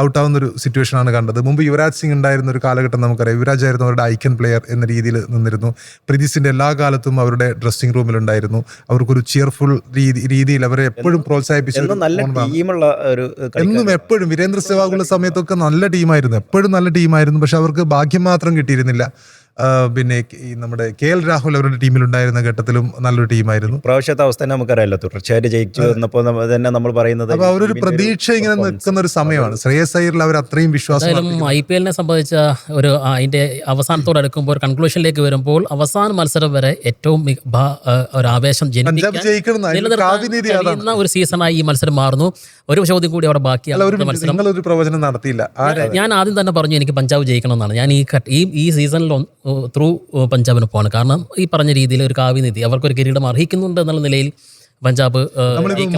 ഔട്ടാവുന്നൊരു സിറ്റുവേഷനാണ് കണ്ടത്. മുമ്പ് യുവരാജ് സിംഗ് ഉണ്ടായിരുന്ന ഒരു കാലഘട്ടം നമുക്കറിയാം. യുവരാജ് ആയിരുന്നു അവരുടെ ഐക്കൺ പ്ലെയർ എന്ന രീതിയിൽ നിന്നിരുന്നു. പ്രീതിസിന്റെ എല്ലാ കാലത്തും അവരുടെ ഡ്രസ്സിംഗ് റൂമിലുണ്ടായിരുന്നു. അവർക്കൊരു ചിയർഫുൾ രീതിയിൽ അവരെ എപ്പോഴും പ്രോത്സാഹിപ്പിച്ചു. എന്നും എപ്പോഴും വീരേന്ദ്ര സെവാഗുള്ള സമയത്തൊക്കെ നല്ല ടീമായിരുന്നു, എപ്പോഴും നല്ല ടീമായിരുന്നു. പക്ഷെ അവർക്ക് ഭാഗ്യം മാത്രം കിട്ടിയിരുന്നില്ല. പിന്നെ ഈ നമ്മുടെ KL രാഹുൽ അവരുടെ ടീമിലുണ്ടായിരുന്ന ഘട്ടത്തിലും നല്ലൊരു ടീമായിരുന്നു. പ്രാവശ്യത്തെ അവസ്ഥ നമുക്കറിയാലോ, തുടർച്ചയായിട്ട് ജയിച്ചു വന്നപ്പോൾ തന്നെ നമ്മൾ പറയുന്നത്. അപ്പൊ അവരൊരു പ്രതീക്ഷ ഇങ്ങനെ നിൽക്കുന്ന ഒരു സമയമാണ്. ശ്രേയസ് അയ്യറിൽ അവർ അത്രയും വിശ്വാസം. IPL സംബന്ധിച്ച ഒരു അതിന്റെ അവസാനത്തോട് അടുക്കുമ്പോൾ ഒരു കൺക്ലൂഷനിലേക്ക് വരുമ്പോൾ അവസാന മത്സരം വരെ ഏറ്റവും ഒരു ആവേശം ജനിപ്പിക്കുന്ന ഒരു സീസണായി ഈ മത്സരം മാറുന്നു. ഒരു ചോദ്യം കൂടി അവിടെ ബാക്കിയാണ്. ഒരു പ്രവചനം നടത്തിയില്ല. ഞാൻ ആദ്യം തന്നെ പറഞ്ഞു എനിക്ക് പഞ്ചാബ് ജയിക്കണമെന്നാണ്. ഞാൻ ഈ സീസണിൽ ത്രൂ പഞ്ചാബിന് പോവാണ്. കാരണം ഈ പറഞ്ഞ രീതിയിൽ ഒരു കാവ്യനിധി അവർക്കൊരു കിരീടം അർഹിക്കുന്നുണ്ട് എന്നുള്ള നിലയിൽ പഞ്ചാബ്. നമ്മളിപ്പോൾ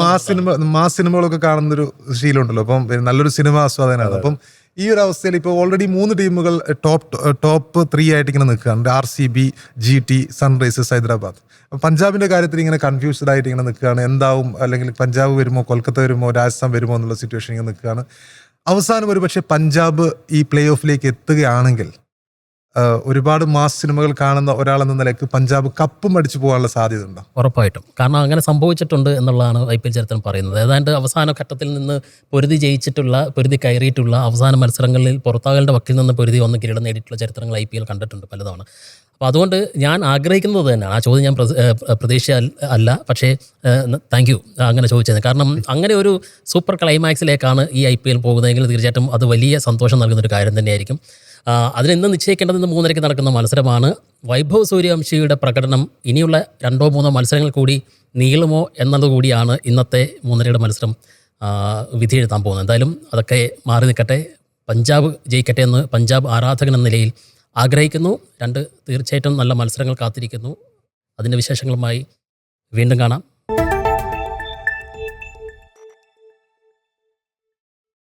മാസ് സിനിമകളൊക്കെ കാണുന്നൊരു ശീലമുണ്ടല്ലോ, അപ്പം നല്ലൊരു സിനിമ ആസ്വാദനമാണ്. അപ്പം ഈ ഒരു അവസ്ഥയിൽ ഇപ്പോൾ ഓൾറെഡി 3 ടീമുകൾ ടോപ്പ് 3 ആയിട്ട് ഇങ്ങനെ നിൽക്കുകയാണ്. RCB, GT, Sunrisers Hyderabad. പഞ്ചാബിന്റെ കാര്യത്തിൽ ഇങ്ങനെ കൺഫ്യൂസ്ഡ് ആയിട്ട് ഇങ്ങനെ നിൽക്കുകയാണ്. എന്താവും, അല്ലെങ്കിൽ പഞ്ചാബ് വരുമോ, കൊൽക്കത്ത വരുമോ, രാജസ്ഥാൻ വരുമോ എന്നുള്ള സിറ്റുവേഷൻ ഇങ്ങനെ നിൽക്കുകയാണ്. അവസാനം ഒരു പക്ഷേ പഞ്ചാബ് ഈ പ്ലേ ഓഫിലേക്ക് എത്തുകയാണെങ്കിൽ ഒരുപാട് മാസ് സിനിമകൾ കാണുന്ന ഒരാളെന്ന നിലയ്ക്ക് പഞ്ചാബ് കപ്പും അടിച്ചു പോകാനുള്ള സാധ്യത ഉണ്ടോ? ഉറപ്പായിട്ടും. കാരണം അങ്ങനെ സംഭവിച്ചിട്ടുണ്ട് എന്നുള്ളതാണ് IPL ചരിത്രം പറയുന്നത്. ഏതാണ്ട് അവസാന ഘട്ടത്തിൽ നിന്ന് പൊരുതി കയറിയിട്ടുള്ള അവസാന മത്സരങ്ങളിൽ പുറത്താകേണ്ട വക്കിൽ നിന്ന് പൊരുതി വന്ന് കിരീടം നേടിയിട്ടുള്ള ചരിത്രങ്ങൾ IPL കണ്ടിട്ടുണ്ട് പലതവണ. അപ്പോൾ അതുകൊണ്ട് ഞാൻ ആഗ്രഹിക്കുന്നത് തന്നെയാണ്. ആ ചോദ്യം ഞാൻ പ്രതീക്ഷ അല്ല, പക്ഷേ താങ്ക് യു അങ്ങനെ ചോദിച്ചത്. കാരണം അങ്ങനെ ഒരു സൂപ്പർ ക്ലൈമാക്സിലേക്കാണ് ഈ IPL പോകുന്നതെങ്കിൽ തീർച്ചയായിട്ടും അത് വലിയ സന്തോഷം നൽകുന്നൊരു കാര്യം തന്നെയായിരിക്കും. അതിന് ഇന്ന് നിശ്ചയിക്കേണ്ടത് ഇന്ന് 3:30 നടക്കുന്ന മത്സരമാണ്. വൈഭവ് സൂര്യവംശിയുടെ പ്രകടനം ഇനിയുള്ള 2-3 മത്സരങ്ങൾ കൂടി നീളുമോ എന്നത് കൂടിയാണ് ഇന്നത്തെ 3:30 മത്സരം വിധി എഴുതാൻ പോകുന്നത്. എന്തായാലും അതൊക്കെ മാറി നിൽക്കട്ടെ, പഞ്ചാബ് ജയിക്കട്ടെ എന്ന് പഞ്ചാബ് ആരാധകൻ എന്ന നിലയിൽ ആഗ്രഹിക്കുന്നു. തീർച്ചയായിട്ടും നല്ല മത്സരങ്ങൾ കാത്തിരിക്കുന്നു. അതിൻ്റെ വിശേഷങ്ങളുമായി വീണ്ടും കാണാം.